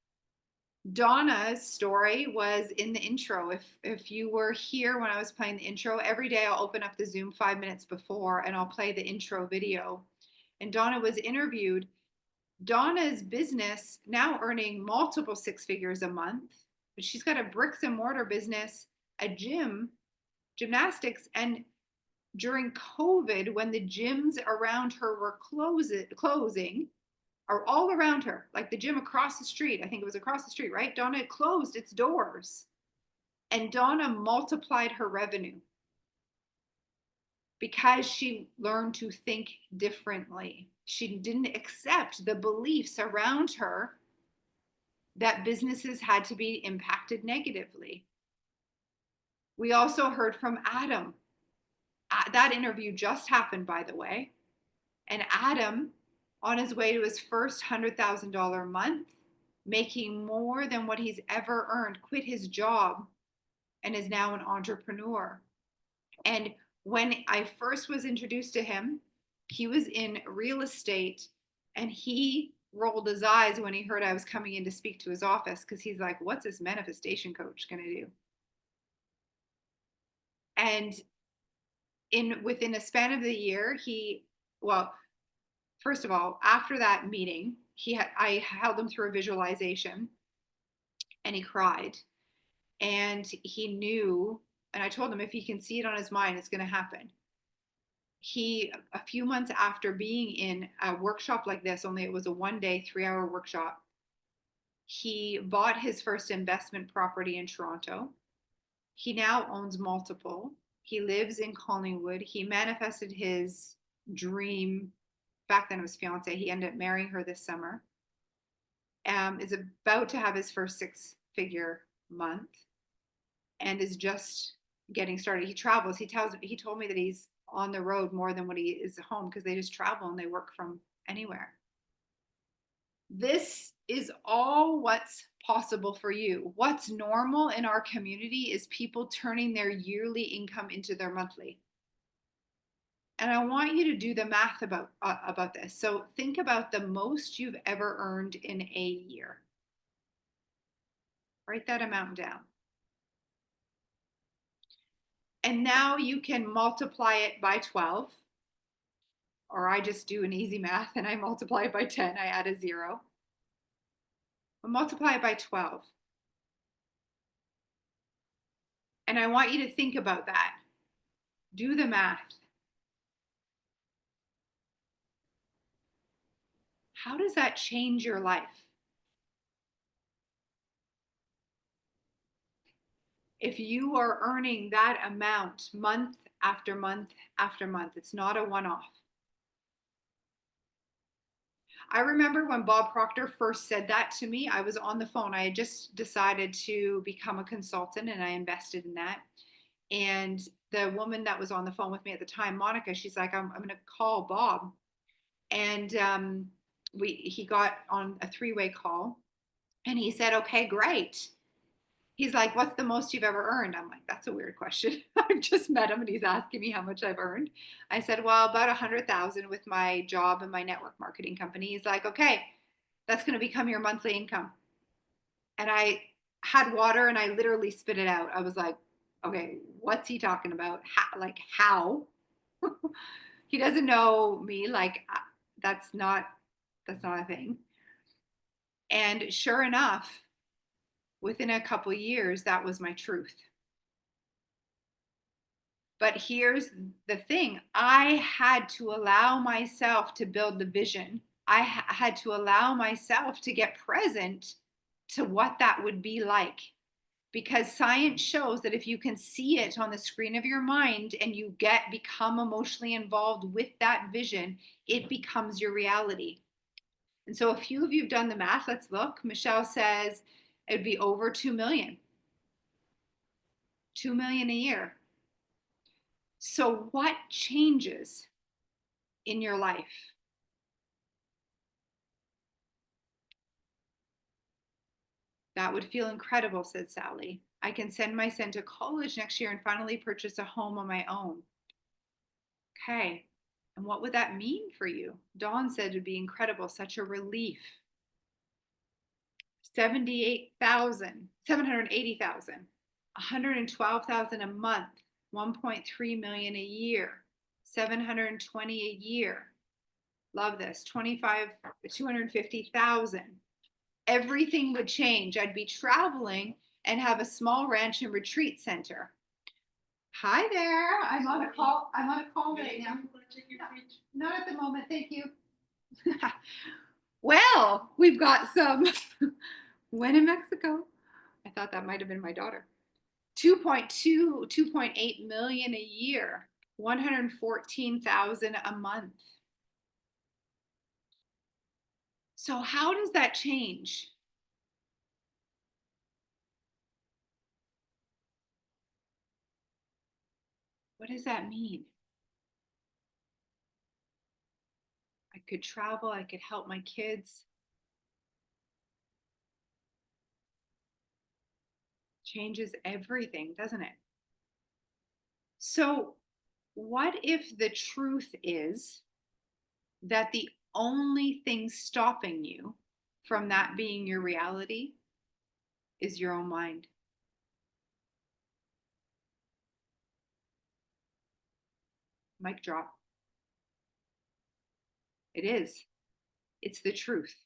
Donna's story was in the intro. If you were here when I was playing the intro, every day I'll open up the Zoom 5 minutes before and I'll play the intro video. And Donna was interviewed. Donna's business now earning multiple six figures a month, but she's got a bricks and mortar business, a gym, gymnastics, and during COVID, when the gyms around her were closing, are all around her, like the gym across the street, I think it was across the street, right? Donna closed its doors, and Donna multiplied her revenue because she learned to think differently. She didn't accept the beliefs around her that businesses had to be impacted negatively. We also heard from Adam. That interview just happened, by the way. And Adam, on his way to his first $100,000 month, making more than what he's ever earned, quit his job and is now an entrepreneur. And when I first was introduced to him, he was in real estate, and he rolled his eyes when he heard I was coming in to speak to his office, because he's like, what's this manifestation coach going to do? And within a span of the year, first of all, after that meeting, I held him through a visualization, and he cried, and he knew, and I told him if he can see it on his mind, it's going to happen. A few months after being in a workshop like this, only it was a 1-day, 3-hour workshop, he bought his first investment property in Toronto. He now owns multiple. He lives in Collingwood. He manifested his dream. Back then it was fiance. He ended up marrying her this summer. Is about to have his first 6-figure month and is just getting started. He travels. He told me that he's on the road more than what he is at home, because they just travel and they work from anywhere. This is all what's possible for you. What's normal in our community is people turning their yearly income into their monthly. And I want you to do the math about this. So think about the most you've ever earned in a year. Write that amount down. And now you can multiply it by 12. Or I just do an easy math and I multiply it by 10. I add a 0. But multiply it by 12. And I want you to think about that. Do the math. How does that change your life? If you are earning that amount month after month after month, it's not a one-off. I remember when Bob Proctor first said that to me, I was on the phone. I had just decided to become a consultant, and I invested in that. And the woman that was on the phone with me at the time, Monica, she's like, I'm going to call Bob. And he got on a 3-way call, and he said, okay, great. He's like, what's the most you've ever earned? I'm like, that's a weird question. I've just met him and he's asking me how much I've earned. I said, well, about 100,000 with my job and my network marketing company. He's like, okay, that's going to become your monthly income. And I had water and I literally spit it out. I was like, okay, what's he talking about? How? He doesn't know me. Like, that's not a thing. And sure enough, within a couple of years, that was my truth. But here's the thing. I had to allow myself to build the vision. I had to allow myself to get present to what that would be like. Because science shows that if you can see it on the screen of your mind and you become emotionally involved with that vision, it becomes your reality. And so a few of you have done the math. Let's look. Michelle says it'd be over 2 million. 2 million a year. So what changes in your life? That would feel incredible, said Sally. I can send my son to college next year and finally purchase a home on my own. Okay. And what would that mean for you? Dawn said it'd be incredible, such a relief. 78,000, 780,000, 112,000 a month, 1.3 million a year, 720 a year. Love this. 250,000. Everything would change. I'd be traveling and have a small ranch and retreat center. Hi there. I'm on a call. I'm on a call right now. Not at the moment. Thank you. Well, we've got some. When in Mexico? I thought that might have been my daughter. 2.8 million a year, 114,000 a month. So how does that change? What does that mean? I could travel, I could help my kids. Changes everything, doesn't it? So what if the truth is that the only thing stopping you from that being your reality is your own mind? Mic drop. It is. It's the truth.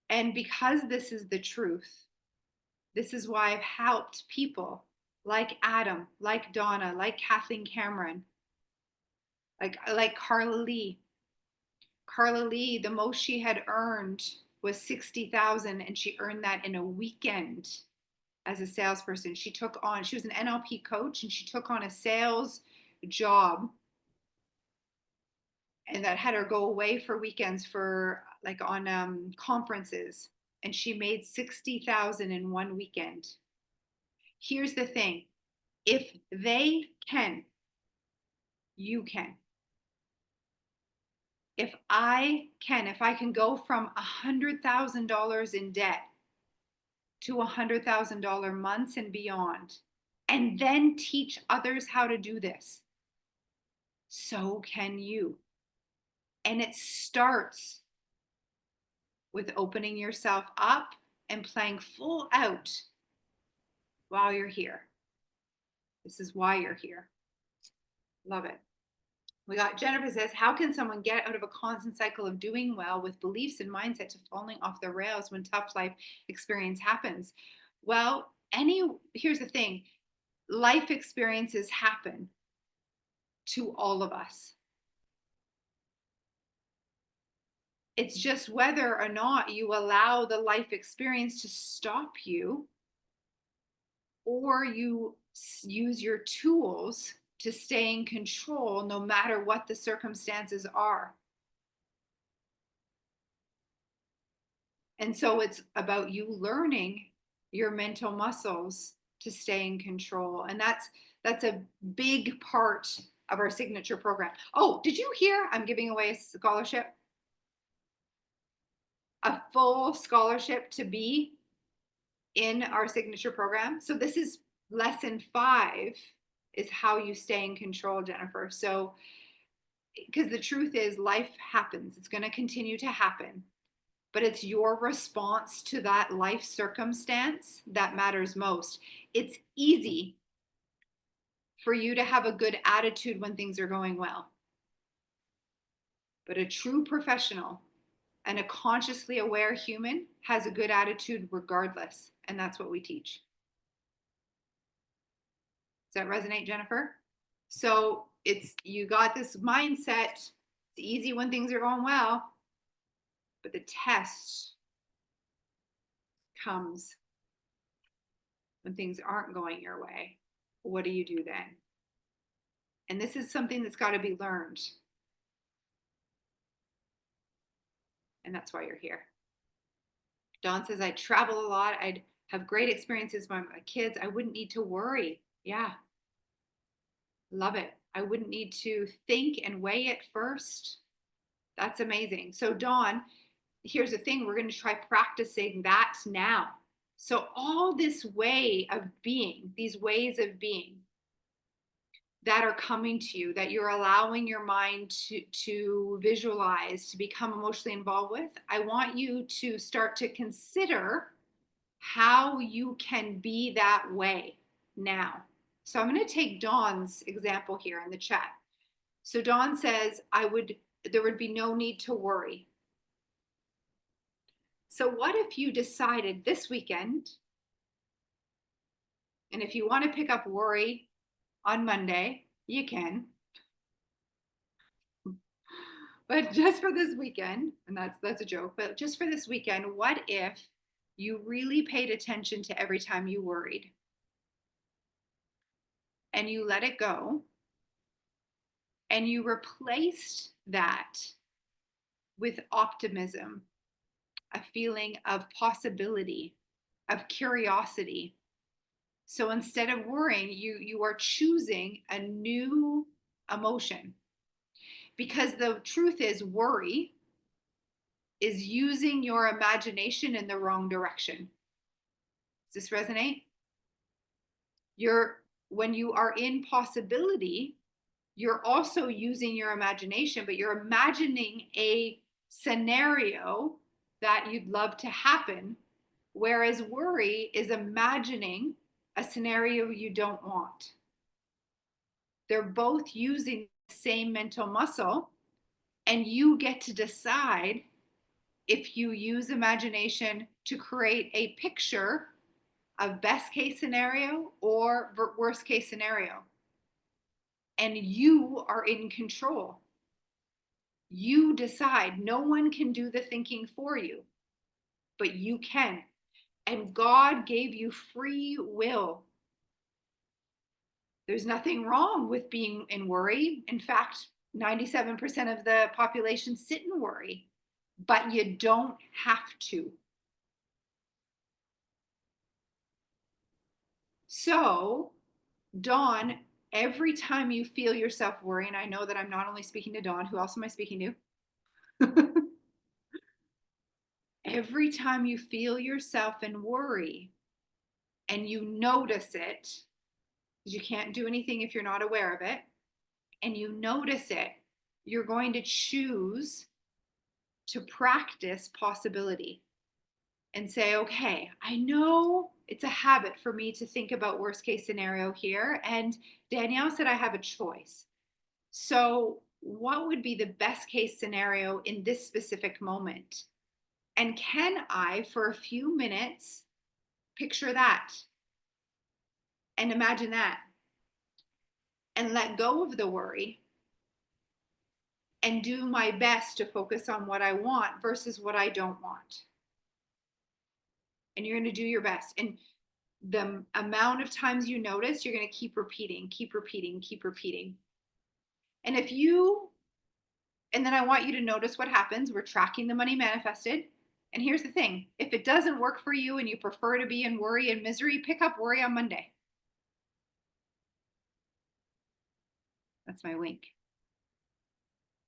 And because this is the truth, this is why I've helped people like Adam, like Donna, like Kathleen Cameron, like Carla Lee. Carla Lee, the most she had earned was 60,000, and she earned that in a weekend as a salesperson. She was an NLP coach, and she took on a sales job, and that had her go away for weekends for like on conferences, and she made 60,000 in one weekend. Here's the thing. If they can, you can. If I can go from $100,000 in debt to $100,000 months and beyond, and then teach others how to do this, so can you. And it starts with opening yourself up and playing full out while you're here. This is why you're here. Love it. We got Jennifer says, how can someone get out of a constant cycle of doing well with beliefs and mindset to falling off the rails when tough life experience happens? Well, here's the thing. Life experiences happen to all of us. It's just whether or not you allow the life experience to stop you, or you use your tools to stay in control no matter what the circumstances are. And so it's about you learning your mental muscles to stay in control. And that's a big part of our signature program. Oh, did you hear I'm giving away a scholarship? A full scholarship to be in our signature program. So this is lesson 5, is how you stay in control, Jennifer. So, because the truth is life happens. It's going to continue to happen. But it's your response to that life circumstance that matters most. It's easy for you to have a good attitude when things are going well. But a true professional and a consciously aware human has a good attitude regardless. And that's what we teach. Does that resonate, Jennifer? So you got this mindset. It's easy when things are going well, but the test comes when things aren't going your way. What do you do then? And this is something that's got to be learned. And that's why you're here. Dawn says, I travel a lot. I'd have great experiences with my kids. I wouldn't need to worry. Yeah. Love it. I wouldn't need to think and weigh it first. That's amazing. So Dawn, here's the thing. We're going to try practicing that now. So all this way of being, these ways of being that are coming to you, that you're allowing your mind to visualize, to become emotionally involved with, I want you to start to consider how you can be that way now. So I'm going to take Dawn's example here in the chat. So Dawn says, there would be no need to worry. So what if you decided this weekend, and if you want to pick up worry on Monday, you can. But just for this weekend, and that's a joke, but just for this weekend, what if you really paid attention to every time you worried? And you let it go, and you replaced that with optimism, a feeling of possibility, of curiosity. So instead of worrying, you are choosing a new emotion. Because the truth is, worry is using your imagination in the wrong direction. Does this resonate? When you are in possibility, you're also using your imagination, but you're imagining a scenario that you'd love to happen, whereas worry is imagining a scenario you don't want. They're both using the same mental muscle, and you get to decide if you use imagination to create a picture of best case scenario or worst case scenario. And you are in control. You decide. No one can do the thinking for you, but you can. And God gave you free will. There's nothing wrong with being in worry. In fact, 97% of the population sit in worry, but you don't have to. So, Dawn, every time you feel yourself worrying, I know that I'm not only speaking to Dawn, who else am I speaking to? Every time you feel yourself in worry and you notice it, because you can't do anything if you're not aware of it, and you notice it, you're going to choose to practice possibility and say, okay, I know it's a habit for me to think about worst case scenario here. And Danielle said I have a choice. So what would be the best case scenario in this specific moment? And can I, for a few minutes, picture that and imagine that and let go of the worry and do my best to focus on what I want versus what I don't want? And you're going to do your best. And the amount of times you notice, you're going to keep repeating, keep repeating, keep repeating. And and then I want you to notice what happens. We're tracking the money manifested. And here's the thing. If it doesn't work for you and you prefer to be in worry and misery, pick up worry on Monday. That's my wink.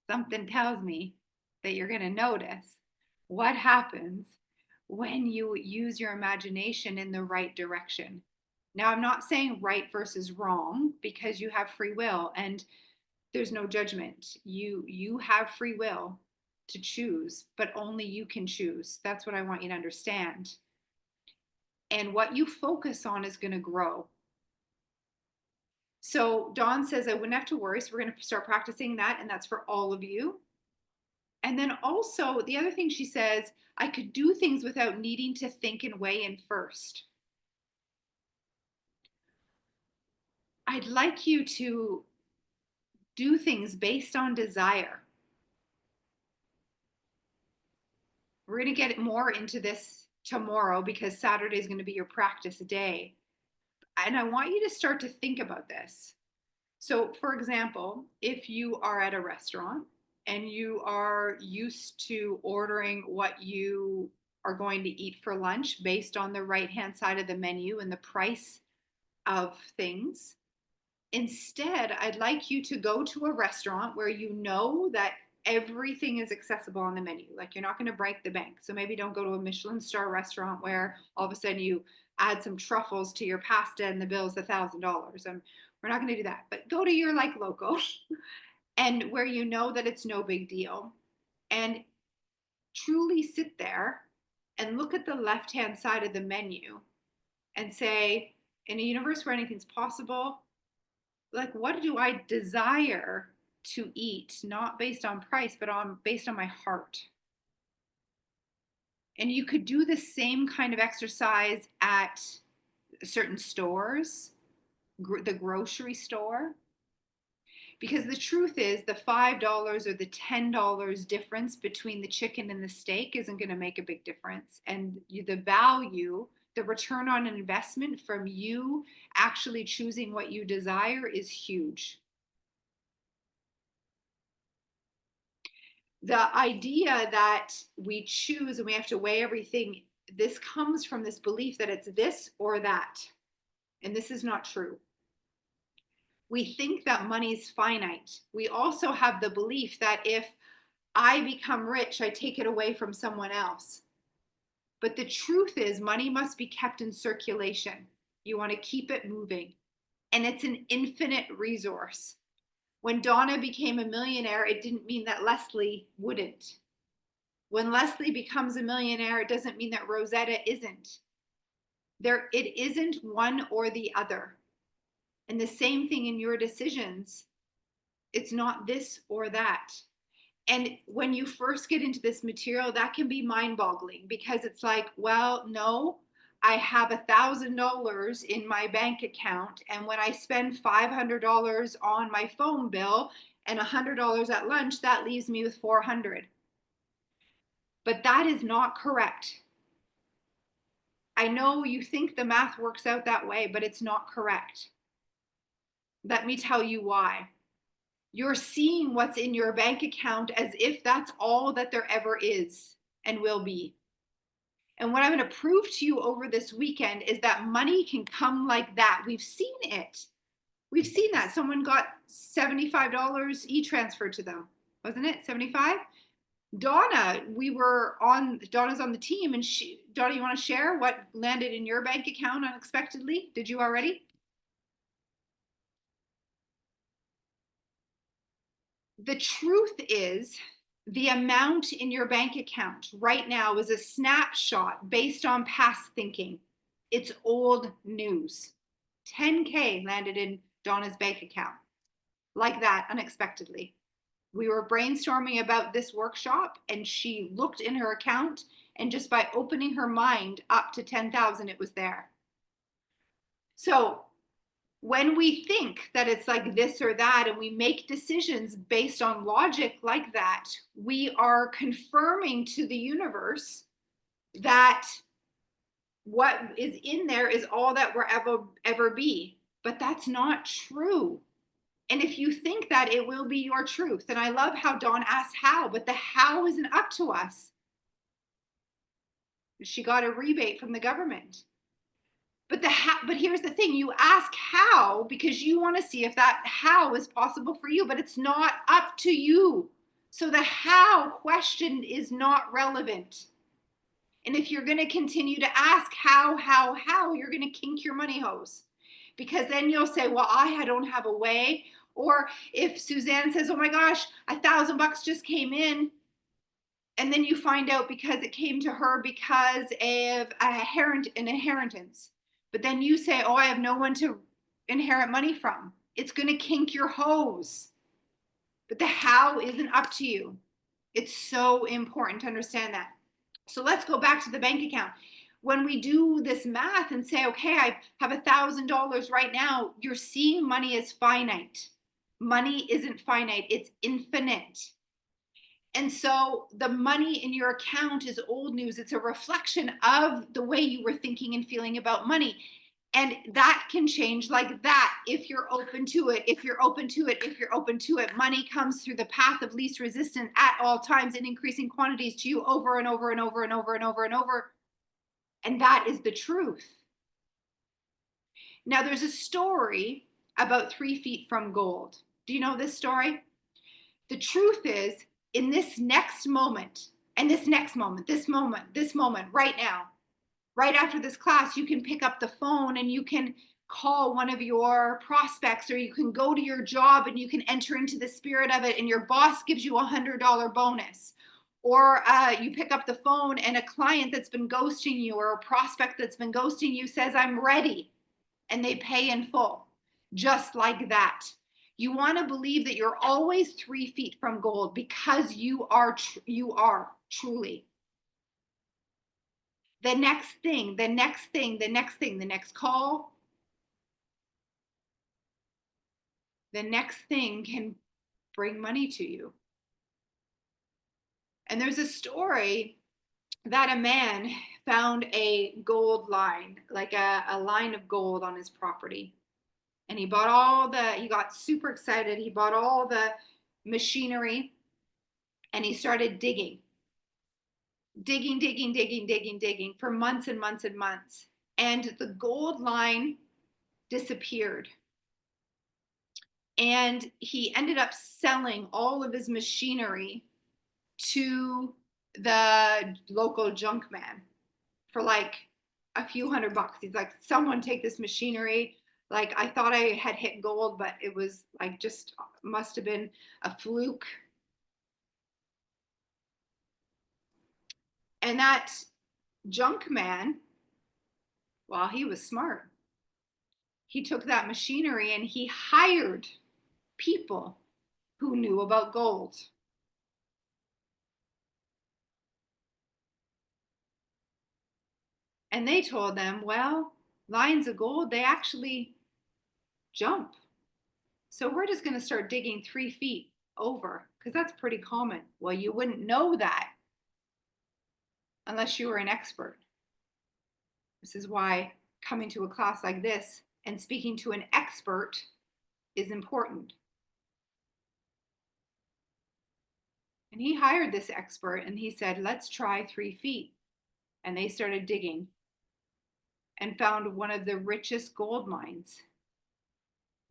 Something tells me that you're going to notice what happens when you use your imagination in the right direction. Now, I'm not saying right versus wrong, because you have free will and there's no judgment. You have free will to choose, but only you can choose. That's what I want you to understand. And what you focus on is going to grow. So Dawn says I wouldn't have to worry. So we're going to start practicing that. And that's for all of you. And then also the other thing she says, I could do things without needing to think and weigh in first. I'd like you to do things based on desire. We're going to get more into this tomorrow because Saturday is going to be your practice day. And I want you to start to think about this. So, for example, if you are at a restaurant and you are used to ordering what you are going to eat for lunch based on the right-hand side of the menu and the price of things. Instead, I'd like you to go to a restaurant where you know that everything is accessible on the menu. Like, you're not going to break the bank. So maybe don't go to a Michelin star restaurant where all of a sudden you add some truffles to your pasta and the bill's $1,000. And we're not going to do that. But go to your like local and where you know that it's no big deal, and truly sit there and look at the left-hand side of the menu and say, in a universe where anything's possible, like, what do I desire to eat, not based on price, but based on my heart? And you could do the same kind of exercise at certain stores, the grocery store. Because the truth is, the $5 or the $10 difference between the chicken and the steak isn't going to make a big difference. And the value, the return on investment from you actually choosing what you desire is huge. The idea that we choose and we have to weigh everything, this comes from this belief that it's this or that. And this is not true. We think that money is finite. We also have the belief that if I become rich, I take it away from someone else. But the truth is, money must be kept in circulation. You want to keep it moving. And it's an infinite resource. When Donna became a millionaire, it didn't mean that Leslie wouldn't. When Leslie becomes a millionaire, it doesn't mean that Rosetta isn't. It isn't one or the other. And the same thing in your decisions. It's not this or that. And when you first get into this material, that can be mind-boggling, because it's like, well, no, I have $1,000 in my bank account. And when I spend $500 on my phone bill and $100 at lunch, that leaves me with $400. But that is not correct. I know you think the math works out that way, but it's not correct. Let me tell you why. You're seeing what's in your bank account as if that's all that there ever is and will be. And what I'm going to prove to you over this weekend is that money can come like that. We've seen it. We've seen that. Someone got $75 e-transfer to them. Wasn't it? 75? Donna, Donna's on the team, and Donna, you want to share what landed in your bank account unexpectedly? Did you already? The truth is, the amount in your bank account right now is a snapshot based on past thinking. It's old news. 10K landed in Donna's bank account like that, unexpectedly. We were brainstorming about this workshop, and she looked in her account, and just by opening her mind up to 10,000, it was there. So when we think that it's like this or that, and we make decisions based on logic like that, we are confirming to the universe that what is in there is all that will ever be. But that's not true. And if you think that, it will be your truth. And I love how Dawn asked how, but the how isn't up to us. She got a rebate from the government. But here's the thing, you ask how because you want to see if that how is possible for you, but it's not up to you. So the how question is not relevant. And if you're going to continue to ask how, you're going to kink your money hose, because then you'll say, well, I don't have a way. Or if Suzanne says, oh my gosh, $1,000 just came in, and then you find out because it came to her because of an inheritance. But then you say, oh, I have no one to inherit money from. It's going to kink your hose. But the how isn't up to you. It's so important to understand that. So let's go back to the bank account. When we do this math and say, okay, I have $1,000 right now, you're seeing money as finite. Money isn't finite, it's infinite. And so the money in your account is old news. It's a reflection of the way you were thinking and feeling about money. And that can change like that if you're open to it, if you're open to it, if you're open to it. Money comes through the path of least resistance at all times in increasing quantities to you over and over and over and over and over and over. And that is the truth. Now, there's a story about 3 feet from gold. Do you know this story? The truth is, in this next moment, and this next moment, this moment, right now, right after this class, you can pick up the phone and you can call one of your prospects, or you can go to your job and you can enter into the spirit of it, and your boss gives you $100 bonus. Or you pick up the phone and a client that's been ghosting you, or a prospect that's been ghosting you, says, I'm ready, and they pay in full, just like that. You want to believe that you're always 3 feet from gold, because you are truly. The next thing, the next call, the next thing can bring money to you. And there's a story that a man found a gold line, like a line of gold on his property. And he got super excited. He bought all the machinery and he started digging for months and months and months. And the gold line disappeared. And he ended up selling all of his machinery to the local junk man for like a few $100. He's like, someone take this machinery. Like, I thought I had hit gold, but it was like, just must have been a fluke. And that junk man, well, he was smart. He took that machinery and he hired people who knew about gold. And they told them, well, lines of gold, they actually jump. So we're just going to start digging 3 feet over, because that's pretty common. Well, you wouldn't know that unless you were an expert. This is why coming to a class like this and speaking to an expert is important. And he hired this expert and he said, let's try 3 feet. And they started digging and found one of the richest gold mines.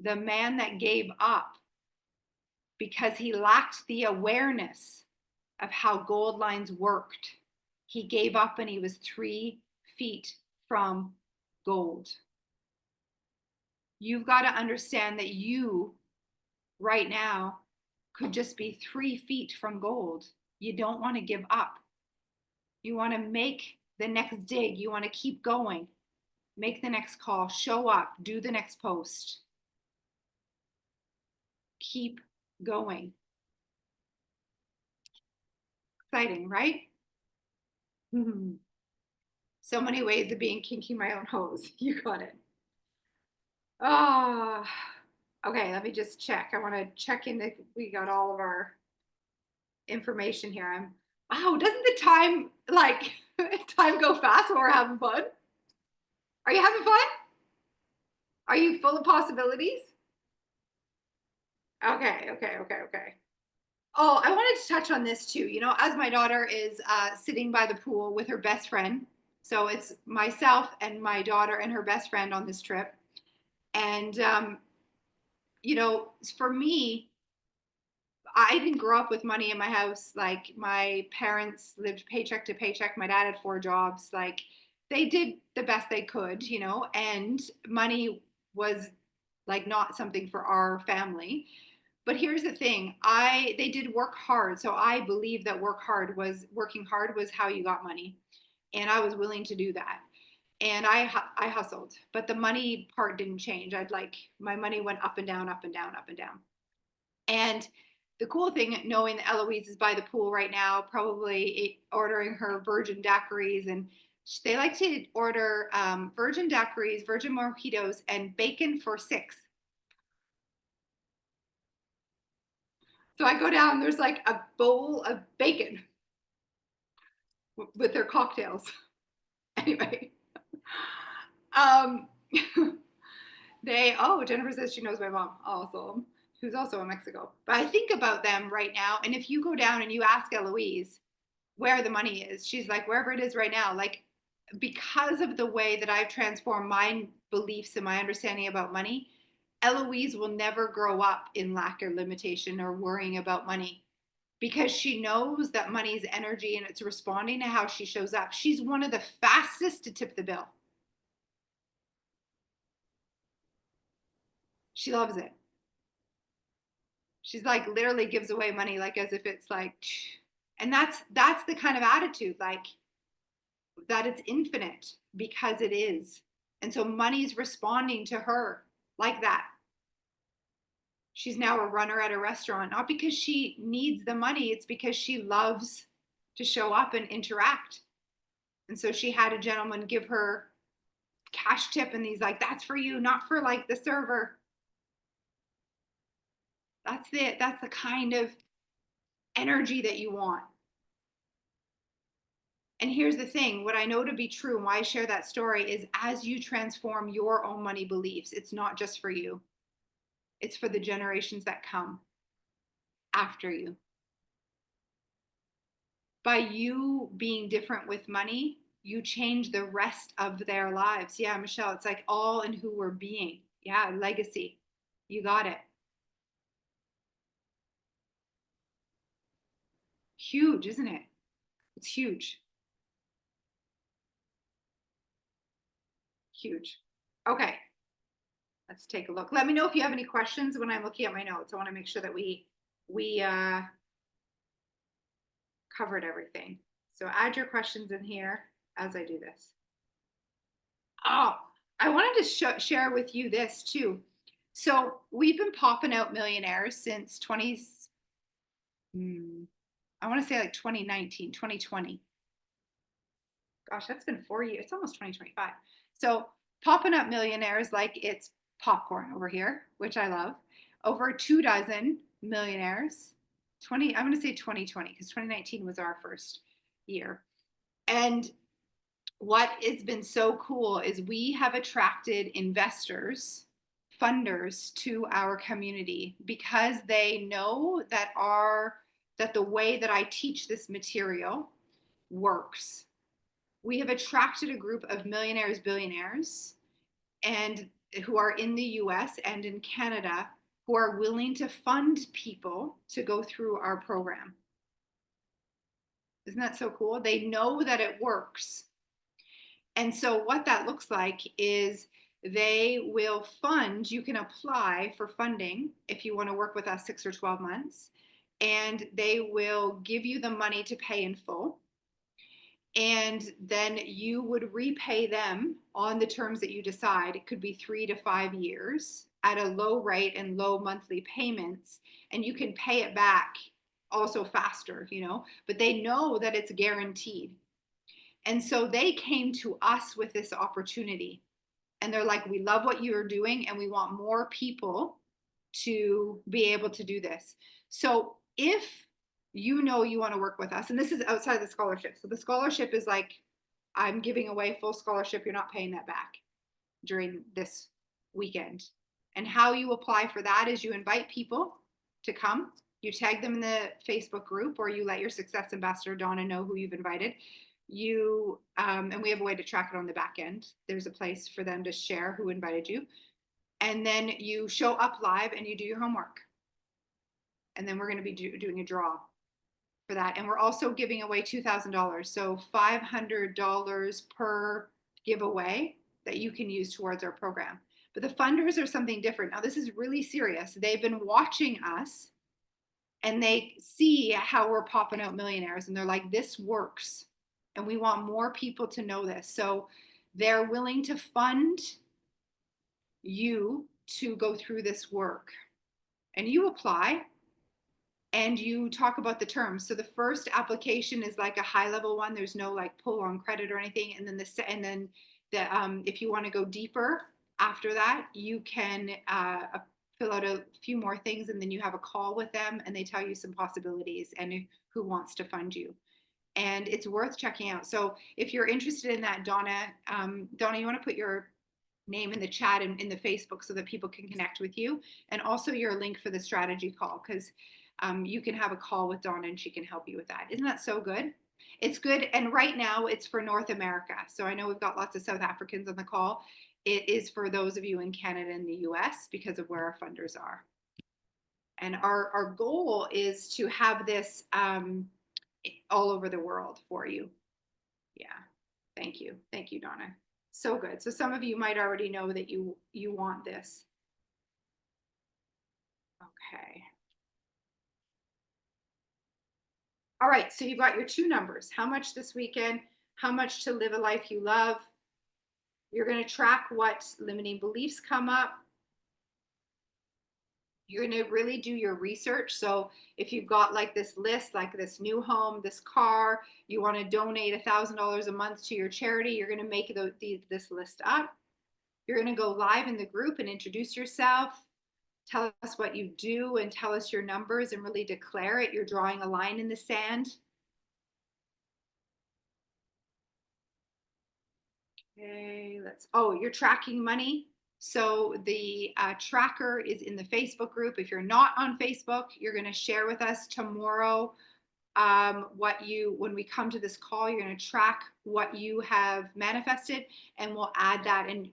The man that gave up because he lacked the awareness of how gold lines worked, he gave up and he was 3 feet from gold. You've got to understand that you right now could just be 3 feet from gold. You don't want to give up. You want to make the next dig. You want to keep going. Make the next call, show up, do the next post. Keep going. Exciting, right? So many ways of being kinky my own hose. You got it. Oh, okay, let me just check. I want to check in that we got all of our information here. Wow, doesn't the time go fast when we're having fun? Are you having fun? Are you full of possibilities? Okay. Oh, I wanted to touch on this too. You know, as my daughter is sitting by the pool with her best friend. So it's myself and my daughter and her best friend on this trip. And, you know, for me, I didn't grow up with money in my house. Like, my parents lived paycheck to paycheck. My dad had 4 jobs. Like, they did the best they could, you know, and money was like not something for our family. But here's the thing, they did work hard. So I believe that working hard was how you got money. And I was willing to do that. And I hustled, but the money part didn't change. My money went up and down, up and down, up and down. And the cool thing, knowing that Eloise is by the pool right now, probably ordering her virgin daiquiris, and they like to order virgin daiquiris, virgin mojitos, and bacon for 6. So I go down, there's like a bowl of bacon with their cocktails. Anyway, Jennifer says she knows my mom also, who's also in Mexico. But I think about them right now. And if you go down and you ask Eloise where the money is, she's like, wherever it is right now. Like, because of the way that I've transformed my beliefs and my understanding about money, Eloise will never grow up in lack or limitation or worrying about money, because she knows that money is energy and it's responding to how she shows up. She's one of the fastest to tip the bill. She loves it. She's like literally gives away money like as if it's like, and that's the kind of attitude, like that it's infinite because it is. And so money's responding to her like that. She's now a runner at a restaurant, not because she needs the money, it's because she loves to show up and interact. And so she had a gentleman give her cash tip, and he's like, that's for you, not for like the server. That's the kind of energy that you want. And here's the thing, what I know to be true and why I share that story is, as you transform your own money beliefs, it's not just for you. It's for the generations that come after you. By you being different with money, you change the rest of their lives. Yeah, Michelle, it's like all in who we're being. Yeah, legacy. You got it. Huge, isn't it? It's huge. Huge. Okay. Let's take a look. Let me know if you have any questions when I'm looking at my notes. I want to make sure that we covered everything. So add your questions in here as I do this. Oh, I wanted to share with you this too. So we've been popping out millionaires since I want to say like 2019, 2020. Gosh, that's been 4 years. It's almost 2025. So popping up millionaires like it's popcorn over here, which I love. Over 24 millionaires. I'm going to say 2020 because 2019 was our first year. And what has been so cool is we have attracted investors, funders to our community because they know that the way that I teach this material works. We have attracted a group of millionaires, billionaires, and who are in the US and in Canada, who are willing to fund people to go through our program. Isn't that so cool? They know that it works. And so what that looks like is they will fund, you can apply for funding if you want to work with us 6 or 12 months, and they will give you the money to pay in full. And then you would repay them on the terms that you decide. It could be 3 to 5 years at a low rate and low monthly payments. And you can pay it back also faster, but they know that it's guaranteed. And so they came to us with this opportunity. And they're like, we love what you're doing and we want more people to be able to do this. So if you want to work with us, and this is outside the scholarship. So the scholarship is like, I'm giving away full scholarship. You're not paying that back during this weekend. And how you apply for that is you invite people to come. You tag them in the Facebook group, or you let your success ambassador, Donna, know who you've invited. And we have a way to track it on the back end. There's a place for them to share who invited you. And then you show up live and you do your homework. And then we're going to be doing a draw for that. And we're also giving away $2,000. So $500 per giveaway that you can use towards our program. But the funders are something different. Now, this is really serious. They've been watching us and they see how we're popping out millionaires. And they're like, this works. And we want more people to know this. So they're willing to fund you to go through this work. And you apply and you talk about the terms. So the first application is like a high level one. There's no like pull on credit or anything. And then if you want to go deeper after that, you can fill out a few more things, and then you have a call with them and they tell you some possibilities and who wants to fund you. And it's worth checking out. So if you're interested in that, Donna, you want to put your name in the chat and in the Facebook so that people can connect with you, and also your link for the strategy call, because you can have a call with Donna and she can help you with that. Isn't that so good? It's good. And right now it's for North America. So I know we've got lots of South Africans on the call. It is for those of you in Canada and the US because of where our funders are. And our goal is to have this all over the world for you. Yeah. Thank you. Thank you, Donna. So good. So some of you might already know that you want this. Okay. All right. So you've got your two numbers. How much this weekend? How much to live a life you love? You're going to track what limiting beliefs come up. You're going to really do your research. So if you've got like this list, like this new home, this car, you want to donate $1,000 a month to your charity, you're going to make this list up. You're going to go live in the group and introduce yourself. Tell us what you do and tell us your numbers and really declare it. You're drawing a line in the sand. Okay, you're tracking money. So the tracker is in the Facebook group. If you're not on Facebook, you're going to share with us tomorrow when we come to this call, you're going to track what you have manifested, and we'll add that in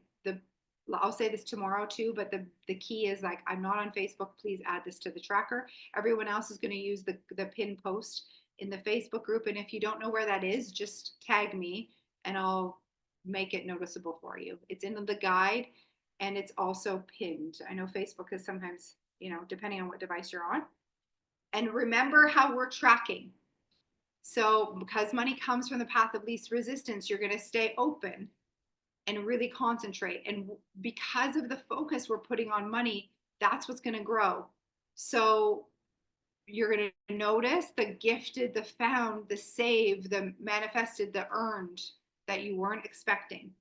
I'll say this tomorrow too, but the key is like, I'm not on Facebook, please add this to the tracker. Everyone else is going to use the pin post in the Facebook group. And if you don't know where that is, just tag me and I'll make it noticeable for you. It's in the guide and it's also pinned. I know Facebook is sometimes, depending on what device you're on. And remember how we're tracking. So because money comes from the path of least resistance, you're going to stay open and really concentrate. And because of the focus we're putting on money, that's what's going to grow. So you're going to notice the gifted, the found, the saved, the manifested, the earned that you weren't expecting.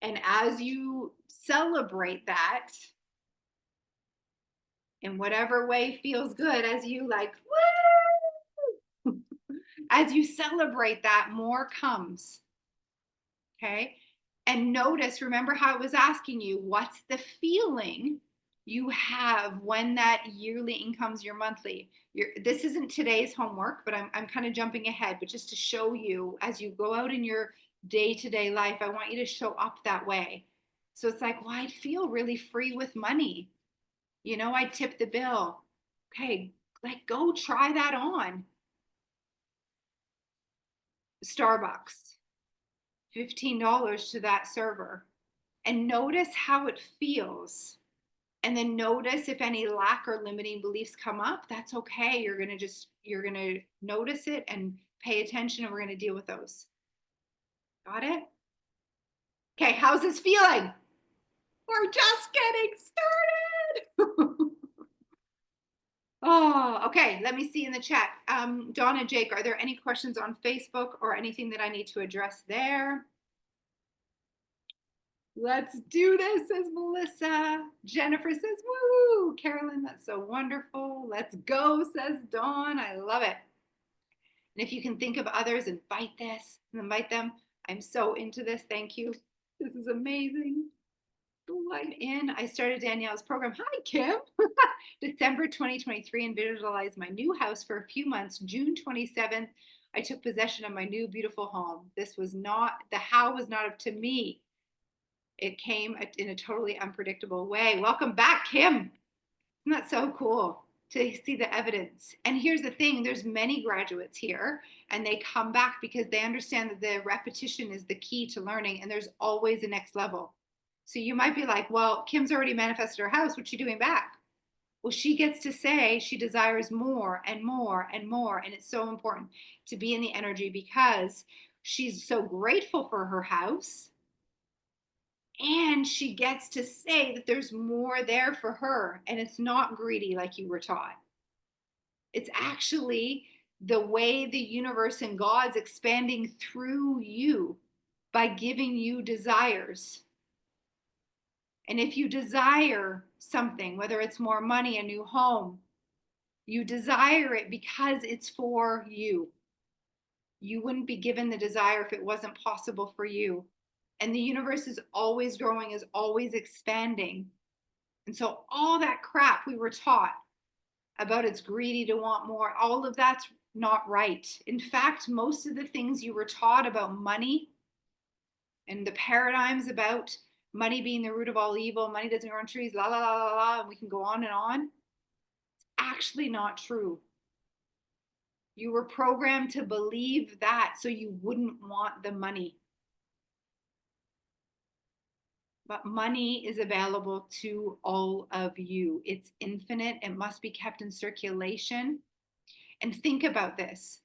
And as you celebrate that, in whatever way feels good, as you woo! As you celebrate that, more comes. Okay. And notice, remember how I was asking you, what's the feeling you have when that yearly income's your monthly? This isn't today's homework, but I'm kind of jumping ahead, but just to show you as you go out in your day-to-day life, I want you to show up that way. So it's like, well, I'd feel really free with money. I tip the bill. Okay, go try that on. Starbucks. $15 to that server, and notice how it feels. And then notice if any lack or limiting beliefs come up. That's okay. You're going to notice it and pay attention, and we're going to deal with those. Got it? Okay. How's this feeling? We're just getting started. Oh, okay. Let me see in the chat. Donna, Jake, are there any questions on Facebook or anything that I need to address there? Let's do this, says Melissa. Jennifer says, woo. Carolyn, that's so wonderful. Let's go, says Dawn. I love it. And if you can think of others, invite them. I'm so into this. Thank you. This is amazing. Light in. I started Danielle's program. Hi, Kim. December 2023, and visualized my new house for a few months. June 27th, I took possession of my new beautiful home. The how was not up to me. It came in a totally unpredictable way. Welcome back, Kim. Isn't that so cool to see the evidence? And here's the thing, there's many graduates here, and they come back because they understand that the repetition is the key to learning, and there's always a next level. So you might be like, well, Kim's already manifested her house. What's she doing back? Well, she gets to say she desires more and more and more. And it's so important to be in the energy because she's so grateful for her house. And she gets to say that there's more there for her. And it's not greedy like you were taught. It's actually the way the universe and God's expanding through you by giving you desires. And if you desire something, whether it's more money, a new home, you desire it because it's for you. You wouldn't be given the desire if it wasn't possible for you. And the universe is always growing, is always expanding. And so all that crap we were taught about it's greedy to want more, all of that's not right. In fact, most of the things you were taught about money and the paradigms about money being the root of all evil, money doesn't grow on trees, la la la la la, and we can go on and on. It's actually not true. You were programmed to believe that so you wouldn't want the money. But money is available to all of you. It's infinite. It must be kept in circulation. And think about this.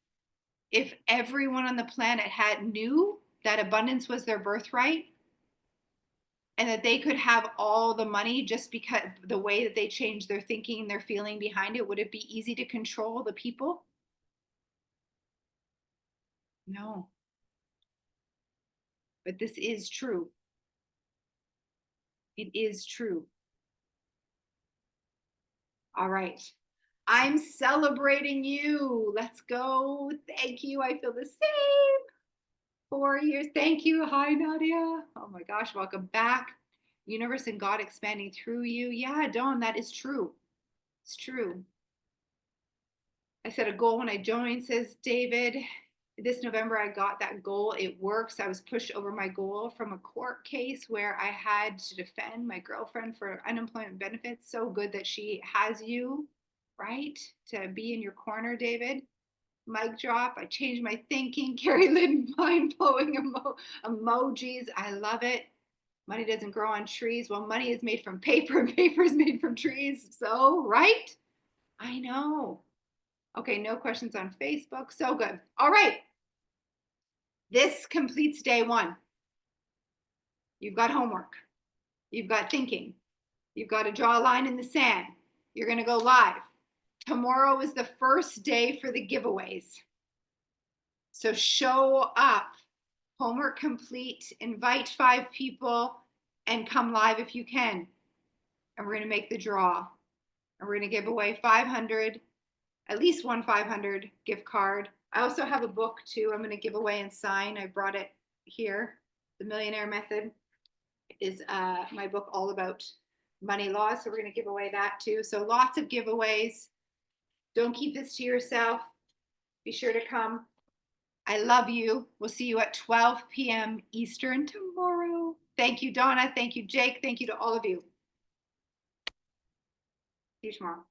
If everyone on the planet knew that abundance was their birthright and that they could have all the money just because the way that they changed their thinking, their feeling behind it, would it be easy to control the people? No. But this is true. It is true. All right. I'm celebrating you. Let's go. Thank you. I feel the same. 4 years. Thank you. Hi, Nadia. Oh my gosh. Welcome back. Universe and God expanding through you. Yeah, Dawn, that is true. It's true. I set a goal when I joined, says David. This November, I got that goal. It works. I was pushed over my goal from a court case where I had to defend my girlfriend for unemployment benefits. So good that she has you, right? To be in your corner, David. Mic drop. I changed my thinking. Carrie Lynn, mind-blowing emojis. I love it. Money doesn't grow on trees. Well, money is made from paper and paper is made from trees. So, right? I know. Okay, no questions on Facebook. So good. All right. This completes day 1. You've got homework. You've got thinking. You've got to draw a line in the sand. You're going to go live. Tomorrow is the first day for the giveaways. So show up. Homework complete. Invite 5 people and come live if you can. And we're going to make the draw. And we're going to give away 500, at least one 500 gift card. I also have a book too. I'm going to give away and sign. I brought it here. The Millionaire Method is my book all about money laws. So we're going to give away that too. So lots of giveaways. Don't keep this to yourself. Be sure to come. I love you. We'll see you at 12 p.m. Eastern tomorrow. Thank you, Donna. Thank you, Jake. Thank you to all of you. See you tomorrow.